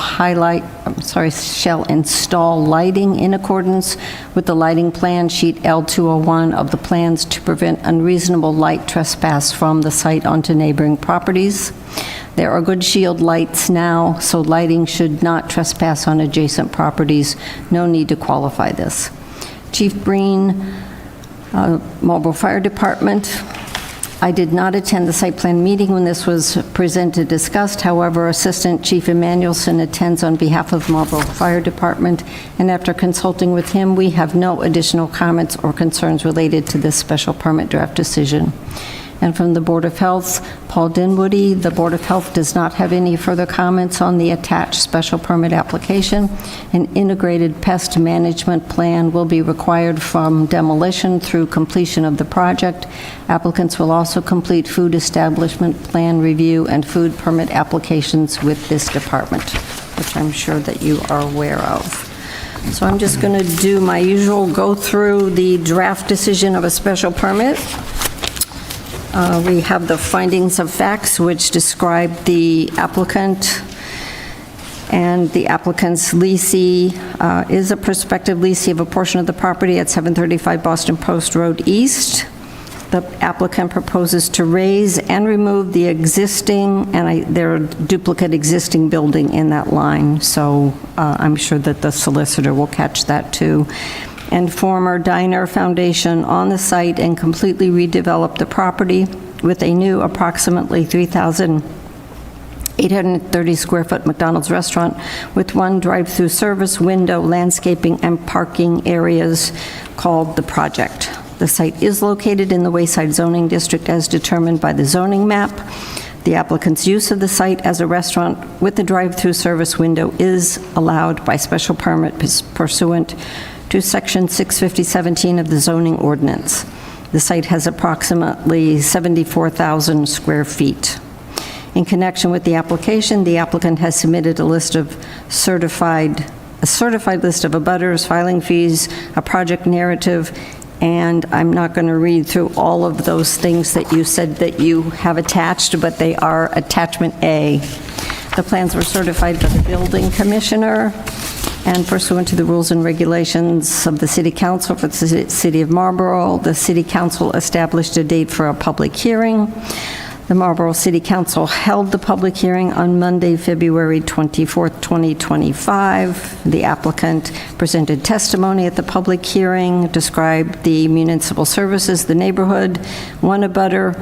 install lighting in accordance with the lighting plan sheet L201 of the plans to prevent unreasonable light trespass from the site onto neighboring properties. There are good shield lights now, so lighting should not trespass on adjacent properties. No need to qualify this. Chief Breen, Marlborough Fire Department. I did not attend the site plan meeting when this was presented, discussed. However, Assistant Chief Emanuelson attends on behalf of Marlborough Fire Department, and after consulting with him, we have no additional comments or concerns related to this special permit draft decision. And from the Board of Health, Paul Dinwoody, the Board of Health does not have any further comments on the attached special permit application. An integrated pest management plan will be required from demolition through completion of the project. Applicants will also complete food establishment plan review and food permit applications with this department, which I'm sure that you are aware of. So I'm just going to do my usual go through the draft decision of a special permit. We have the findings of facts, which describe the applicant, and the applicant's leasee is a prospective leasee of a portion of the property at 735 Boston Post Road East. The applicant proposes to raise and remove the existing, and there are duplicate existing building in that line, so I'm sure that the solicitor will catch that too. And former diner foundation on the site and completely redevelop the property with a new approximately 3,830 square foot McDonald's restaurant with one drive-through service, window, landscaping, and parking areas called The Project. The site is located in the Wayside Zoning District as determined by the zoning map. The applicant's use of the site as a restaurant with a drive-through service window is allowed by special permit pursuant to Section 65017 of the zoning ordinance. The site has approximately 74,000 square feet. In connection with the application, the applicant has submitted a list of certified list of abutters, filing fees, a project narrative, and I'm not going to read through all of those things that you said that you have attached, but they are attachment A. The plans were certified by the building commissioner, and pursuant to the rules and regulations of the City Council for the City of Marlborough, the City Council established a date for a public hearing. The Marlborough City Council held the public hearing on Monday, February 24th, 2025. The applicant presented testimony at the public hearing, described the municipal services, the neighborhood. One abutter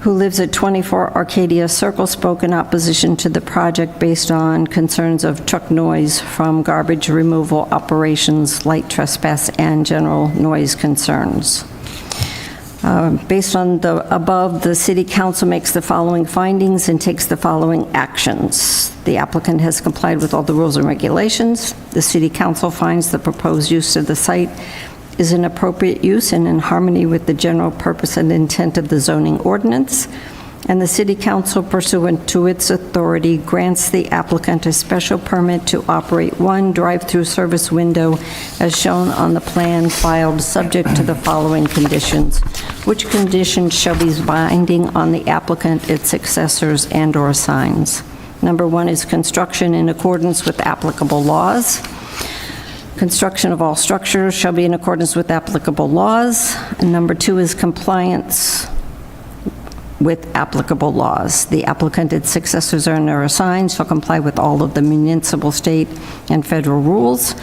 who lives at 24 Arcadia Circle spoke in opposition to the project based on concerns of truck noise from garbage removal operations, light trespass, and general noise concerns. Based on the above, the City Council makes the following findings and takes the following actions. The applicant has complied with all the rules and regulations. The City Council finds the proposed use of the site is an appropriate use and in harmony with the general purpose and intent of the zoning ordinance. And the City Council, pursuant to its authority, grants the applicant a special permit to operate one drive-through service window as shown on the plan filed, subject to the following conditions, which conditions shall be binding on the applicant, its successors, and/or signs. Number one is construction in accordance with applicable laws. Construction of all structures shall be in accordance with applicable laws. And number two is compliance with applicable laws. The applicant and successors and their assigns shall comply with all of the municipal, state, and federal rules.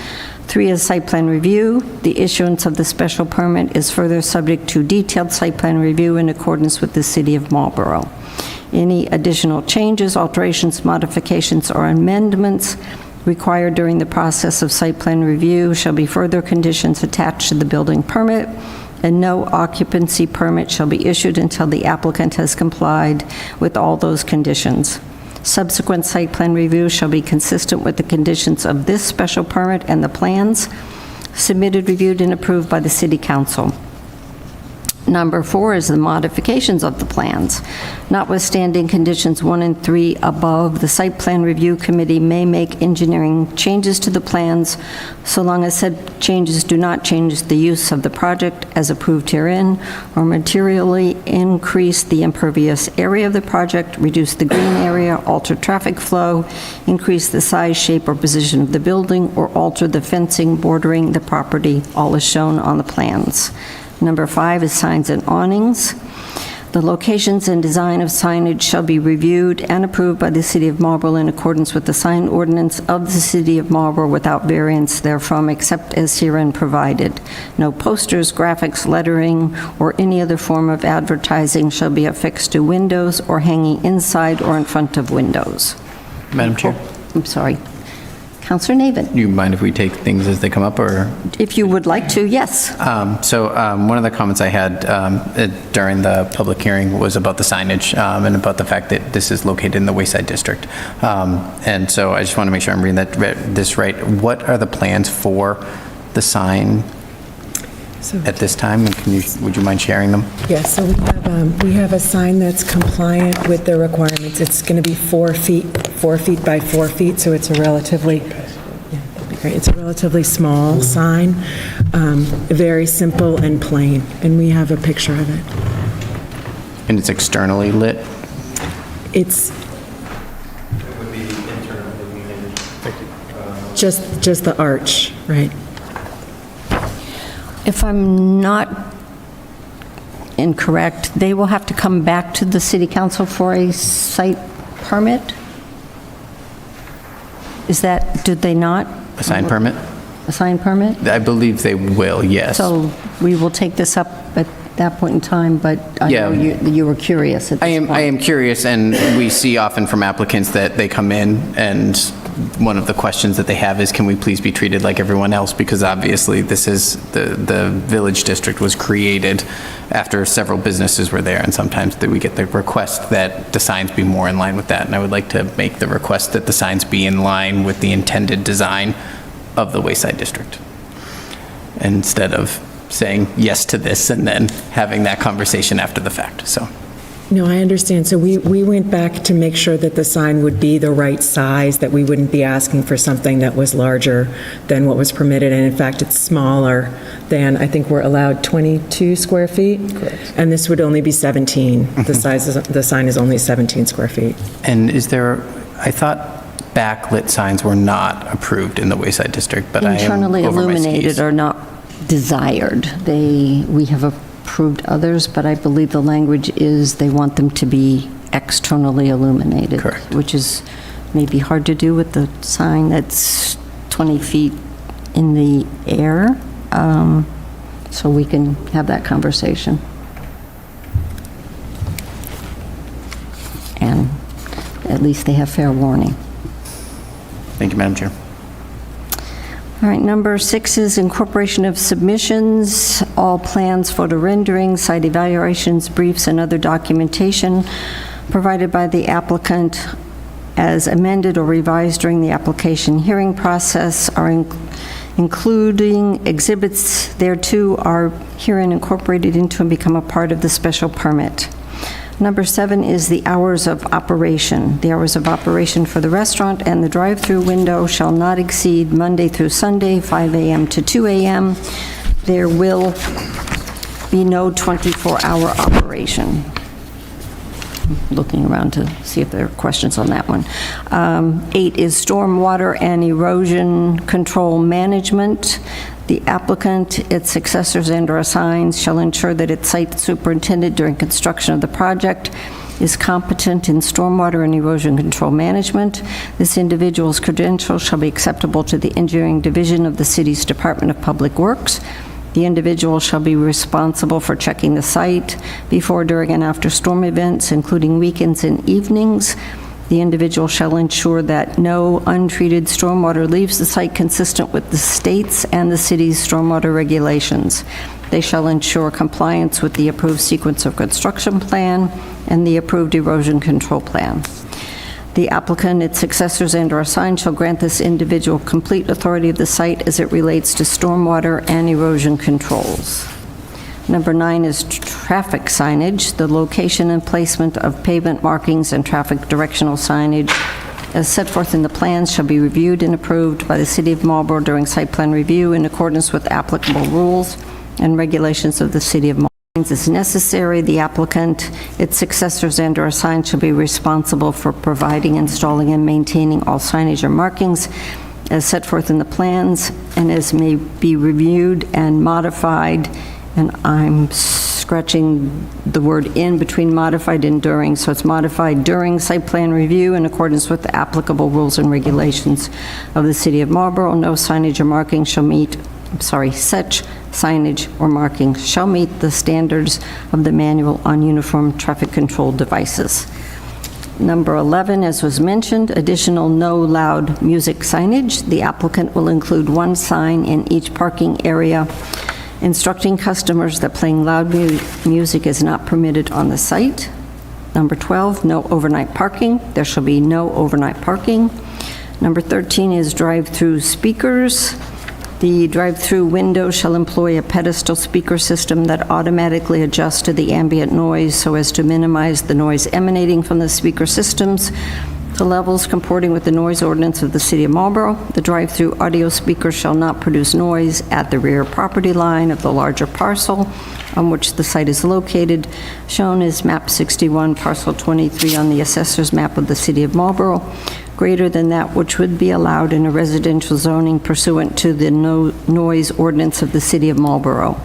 3 is site plan review. The issuance of the special permit is further subject to detailed site plan review in accordance with the City of Marlborough. Any additional changes, alterations, modifications, or amendments required during the process of site plan review shall be further conditions attached to the building permit, and no occupancy permit shall be issued until the applicant has complied with all those conditions. Subsequent site plan review shall be consistent with the conditions of this special permit and the plans submitted, reviewed, and approved by the City Council. Number 4 is the modifications of the plans. Notwithstanding conditions 1 and 3 above, the Site Plan Review Committee may make engineering changes to the plans so long as said changes do not change the use of the project as approved herein, or materially increase the impervious area of the project, reduce the green area, alter traffic flow, increase the size, shape, or position of the building, or alter the fencing bordering the property, all is shown on the plans. Number 5 is signs and awnings. The locations and design of signage shall be reviewed and approved by the City of Marlborough in accordance with the sign ordinance of the City of Marlborough without variance therefrom, except as herein provided. No posters, graphics, lettering, or any other form of advertising shall be affixed to windows or hanging inside or in front of windows. Madam Chair? I'm sorry. Councilor Navin. You mind if we take things as they come up, or? If you would like to, yes. One of the comments I had during the public hearing was about the signage and about the fact that this is located in the Wayside District. And so I just want to make sure I'm reading this right. What are the plans for the sign at this time? And would you mind sharing them? Yes, so we have a sign that's compliant with the requirements. It's going to be 4 feet by 4 feet, so it's a relatively, it's a relatively small sign, very simple and plain, and we have a picture of it. And it's externally lit? It's just the arch, right? If I'm not incorrect, they will have to come back to the City Council for a site permit? Is that, did they not? A sign permit? A sign permit? I believe they will, yes. So we will take this up at that point in time, but I know you were curious at this point. I am curious, and we see often from applicants that they come in, and one of the questions that they have is, can we please be treated like everyone else? Because obviously this is, the village district was created after several businesses were there, and sometimes we get the request that the signs be more in line with that, and I would like to make the request that the signs be in line with the intended design of the Wayside District, instead of saying yes to this and then having that conversation after the fact, so. No, I understand. So we went back to make sure that the sign would be the right size, that we wouldn't be asking for something that was larger than what was permitted, and in fact, it's smaller than, I think we're allowed 22 square feet? Correct. And this would only be 17. The sign is only 17 square feet. And is there, I thought backlit signs were not approved in the Wayside District, but I am internally over my illuminated skis. are not desired. We have approved others, but I believe the language is they want them to be externally illuminated. Correct. Which is maybe hard to do with the sign that's 20 feet in the air. So we can have that conversation. And at least they have fair warning. Thank you, Madam Chair. All right, number 6 is incorporation of submissions, all plans, photo renderings, site evaluations, briefs, and other documentation provided by the applicant as amended or revised during the application hearing process are including exhibits thereto are herein incorporated into and become a part of the special permit. Number 7 is the hours of operation. The hours of operation for the restaurant and the drive-through window shall not exceed Monday through Sunday, 5 a.m. to 2 a.m. There will be no 24-hour operation. Looking around to see if there are questions on that one. 8 is stormwater and erosion control management. The applicant, its successors and/or assigns shall ensure that its site superintendent during construction of the project is competent in stormwater and erosion control management. This individual's credentials shall be acceptable to the engineering division of the city's Department of Public Works. The individual shall be responsible for checking the site before, during, and after storm events, including weekends and evenings. The individual shall ensure that no untreated stormwater leaves the site consistent with the state's and the city's stormwater regulations. They shall ensure compliance with the approved sequence of construction plan and the approved erosion control plan. The applicant, its successors, and/or assigns shall grant this individual complete authority of the site as it relates to stormwater and erosion controls. Number 9 is traffic signage. The location and placement of pavement markings and traffic directional signage as set forth in the plans shall be reviewed and approved by the City of Marlborough during site plan review in accordance with applicable rules and regulations of the City of Marlborough. As necessary, the applicant, its successors, and/or assigns shall be responsible for providing, installing, and maintaining all signage or markings as set forth in the plans and as may be reviewed and modified. And I'm scratching the word in between modified and during, so it's modified during site plan review in accordance with the applicable rules and regulations of the City of Marlborough. No signage or marking shall meet, such signage or markings shall meet the standards of the Manual on Uniform Traffic Control Devices. Number 11, as was mentioned, additional no loud music signage. The applicant will include one sign in each parking area instructing customers that playing loud music is not permitted on the site. Number 12, no overnight parking. There shall be no overnight parking. Number 13 is drive-through speakers. The drive-through window shall employ a pedestal speaker system that automatically adjusts to the ambient noise so as to minimize the noise emanating from the speaker systems to levels comporting with the noise ordinance of the City of Marlborough. The drive-through audio speaker shall not produce noise at the rear property line of the larger parcel on which the site is located, shown as map 61, parcel 23 on the assessor's map of the City of Marlborough, greater than that which would be allowed in a residential zoning pursuant to the noise ordinance of the City of Marlborough.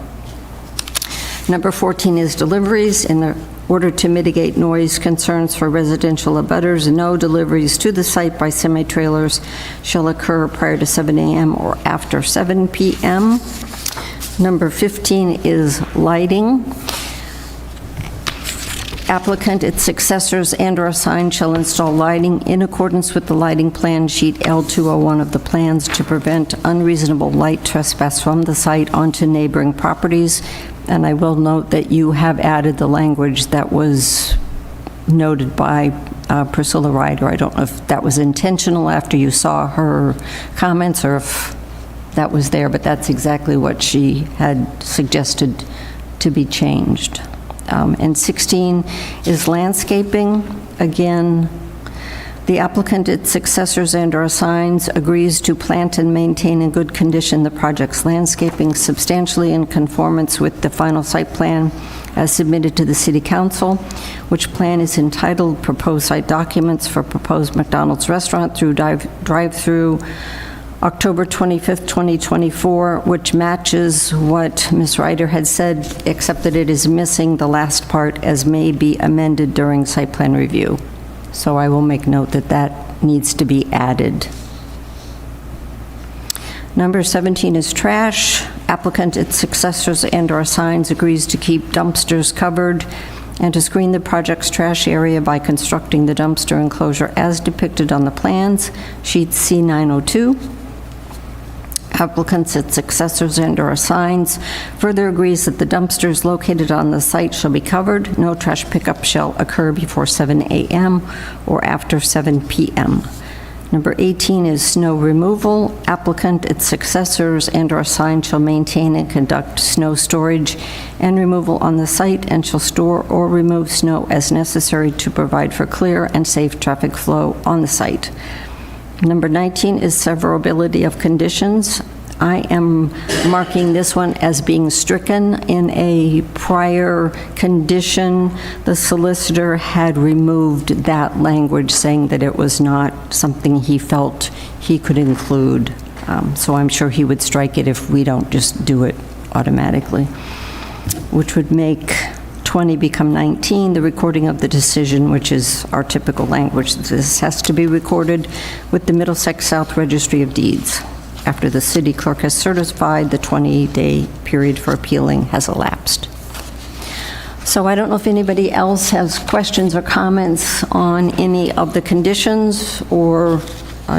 Number 14 is deliveries. In the order to mitigate noise concerns for residential abutters, no deliveries to the site by semi-trailers shall occur prior to 7 a.m. or after 7 p.m. Number 15 is lighting. Applicant, its successors, and/or assigned shall install lighting in accordance with the lighting plan sheet L201 of the plans to prevent unreasonable light trespass from the site onto neighboring properties. And I will note that you have added the language that was noted by Priscilla Ryder. I don't know if that was intentional after you saw her comments or if that was there, but that's exactly what she had suggested to be changed. And 16 is landscaping. Again, the applicant, its successors, and/or assigns agrees to plant and maintain in good condition the project's landscaping substantially in conformance with the final site plan as submitted to the City Council, which plan is entitled Proposed Site Documents for Proposed McDonald's Restaurant through Drive-Through October 25th, 2024, which matches what Ms. Ryder had said, except that it is missing the last part as may be amended during site plan review. So I will make note that that needs to be added. Number 17 is trash. Applicant, its successors, and/or assigns agrees to keep dumpsters covered and to screen the project's trash area by constructing the dumpster enclosure as depicted on the plans, sheet C902. Applicants, its successors, and/or assigns further agrees that the dumpsters located on the site shall be covered. No trash pickup shall occur before 7 a.m. or after 7 p.m. Number 18 is snow removal. Applicant, its successors, and/or assigns shall maintain and conduct snow storage and removal on the site and shall store or remove snow as necessary to provide for clear and safe traffic flow on the site. Number 19 is severability of conditions. I am marking this one as being stricken. In a prior condition, the solicitor had removed that language saying that it was not something he felt he could include. So I'm sure he would strike it if we don't just do it automatically, which would make 20 become 19, the recording of the decision, which is our typical language. This has to be recorded with the Middlesex South Registry of Deeds after the city clerk has certified the 20-day period for appealing has elapsed. So I don't know if anybody else has questions or comments on any of the conditions or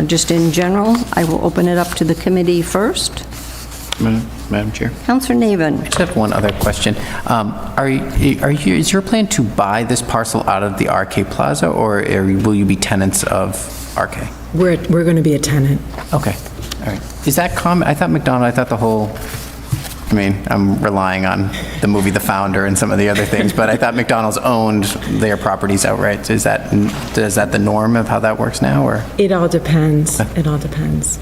just in general. I will open it up to the committee first. Madam Chair. Councilor Navin. I just have one other question. Is your plan to buy this parcel out of the RK Plaza, or will you be tenants of RK? We're going to be a tenant. Okay, all right. Is that common? I thought I'm relying on the movie The Founder and some of the other things, but I thought McDonald's owned their properties outright. Is that the norm of how that works now, or? It all depends. It all depends.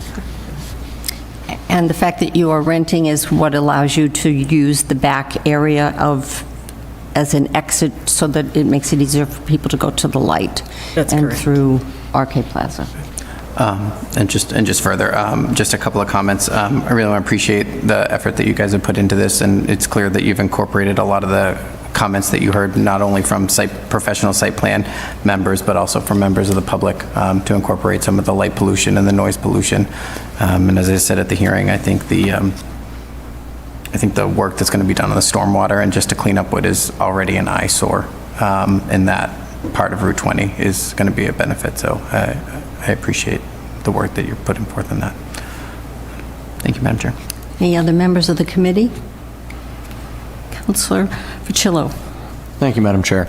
And the fact that you are renting is what allows you to use the back area as an exit so that it makes it easier for people to go to the light. That's and correct. Through RK Plaza. And just further, just a couple of comments. I really want to appreciate the effort that you guys have put into this, and it's clear that you've incorporated a lot of the comments that you heard, not only from professional site plan members, but also from members of the public, to incorporate some of the light pollution and the noise pollution. And as I said at the hearing, I think the work that's going to be done on the stormwater and just to clean up what is already an eyesore in that part of Route 20 is going to be a benefit. So I appreciate the work that you're putting forth in that. Thank you, Madam Chair. Any other members of the committee? Councilor Fucillo. Thank you, Madam Chair.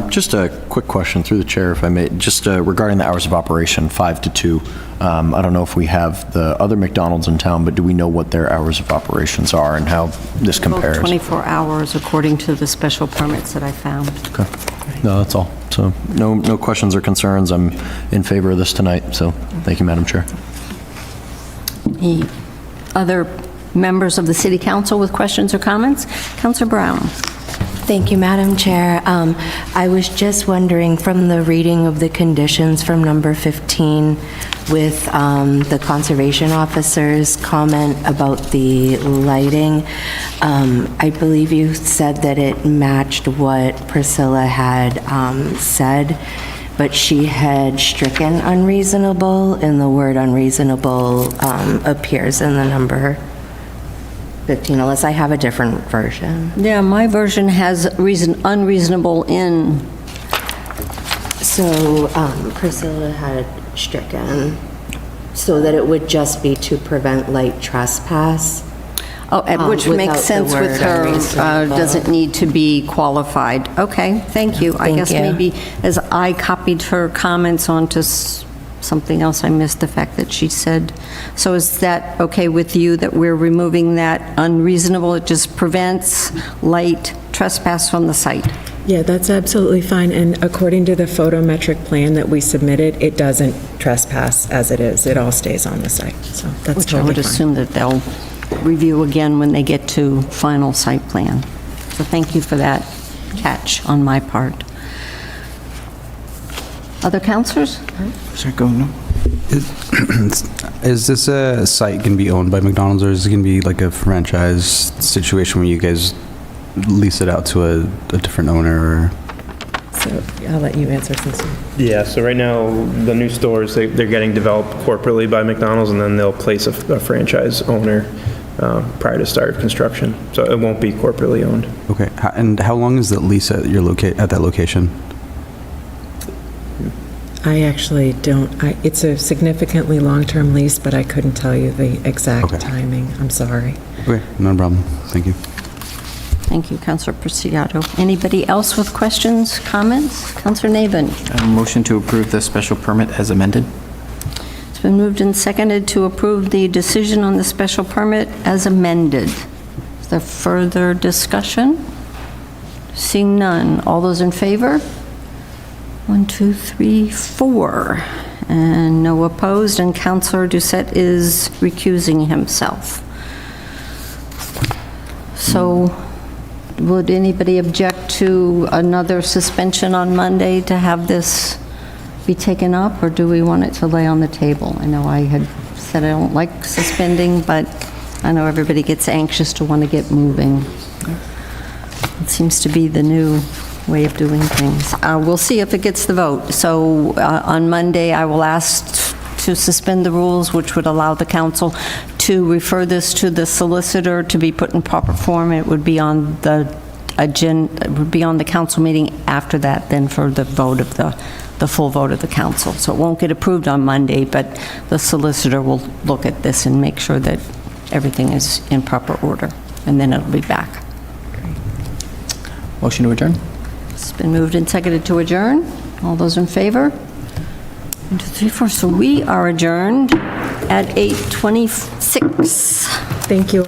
Just a quick question through the chair, if I may, just regarding the hours of operation, 5 to 2. I don't know if we have the other McDonald's in town, but do we know what their hours of operations are and how this compares? 24 hours according to the special permits that I found. Okay. No, that's all. So no questions or concerns. I'm in favor of this tonight, so thank you, Madam Chair. Any other members of the City Council with questions or comments? Councilor Brown. Thank you, Madam Chair. I was just wondering, from the reading of the conditions from number 15 with the conservation officer's comment about the lighting, I believe you said that it matched what Priscilla had said, but she had stricken unreasonable, and the word unreasonable appears in the number 15, unless I have a different version. Yeah, my version has unreasonable in. So Priscilla had stricken so that it would just be to prevent light trespass. Which without makes the sense with word her, unreasonable. doesn't need to be qualified. Okay, thank you. I Thank guess you. maybe as I copied her comments onto something else, I missed the fact that she said. So is that okay with you, that we're removing that unreasonable? It just prevents light trespass from the site? Yeah, that's absolutely fine, and according to the photometric plan that we submitted, it doesn't trespass as it is. It all stays on the site, so that's Which I would totally fine. assume that they'll review again when they get to final site plan. So thank you for that catch on my part. Other councilors? Sorry, go no. Is this a site going to be owned by McDonald's, or is it going to be like a franchise situation where you guys lease it out to a different owner? Or? So I'll let you answer since you... Yeah, so right now, the new stores, they're getting developed corporately by McDonald's, and then they'll place a franchise owner prior to start of construction. So it won't be corporately owned. Okay, and how long is the lease at that location? I actually don't, it's a significantly long-term lease, but I couldn't tell you the exact timing. I'm sorry. Okay, no problem. Thank you. Thank you, Councilor Preciado. Anybody else with questions, comments? Councilor Navin. Motion to approve the special permit as amended. It's been moved and seconded to approve the decision on the special permit as amended. Is there further discussion? Seeing none. All those in favor? 1, 2, 3, 4. And no opposed, and Councilor Doucette is recusing himself. So would anybody object to another suspension on Monday to have this be taken up, or do we want it to lay on the table? I know I had said I don't like suspending, but I know everybody gets anxious to want to get moving. It seems to be the new way of doing things. We'll see if it gets the vote. So on Monday, I will ask to suspend the rules, which would allow the council to refer this to the solicitor to be put in proper form. It would be on the agenda, it would be on the council meeting after that, then for the vote of the full vote of the council. So it won't get approved on Monday, but the solicitor will look at this and make sure that everything is in proper order, and then it'll be back. Motion to adjourn? It's been moved and seconded to adjourn. All those in favor? 1, 2, 3, 4. So we are adjourned at 8:26. Thank you.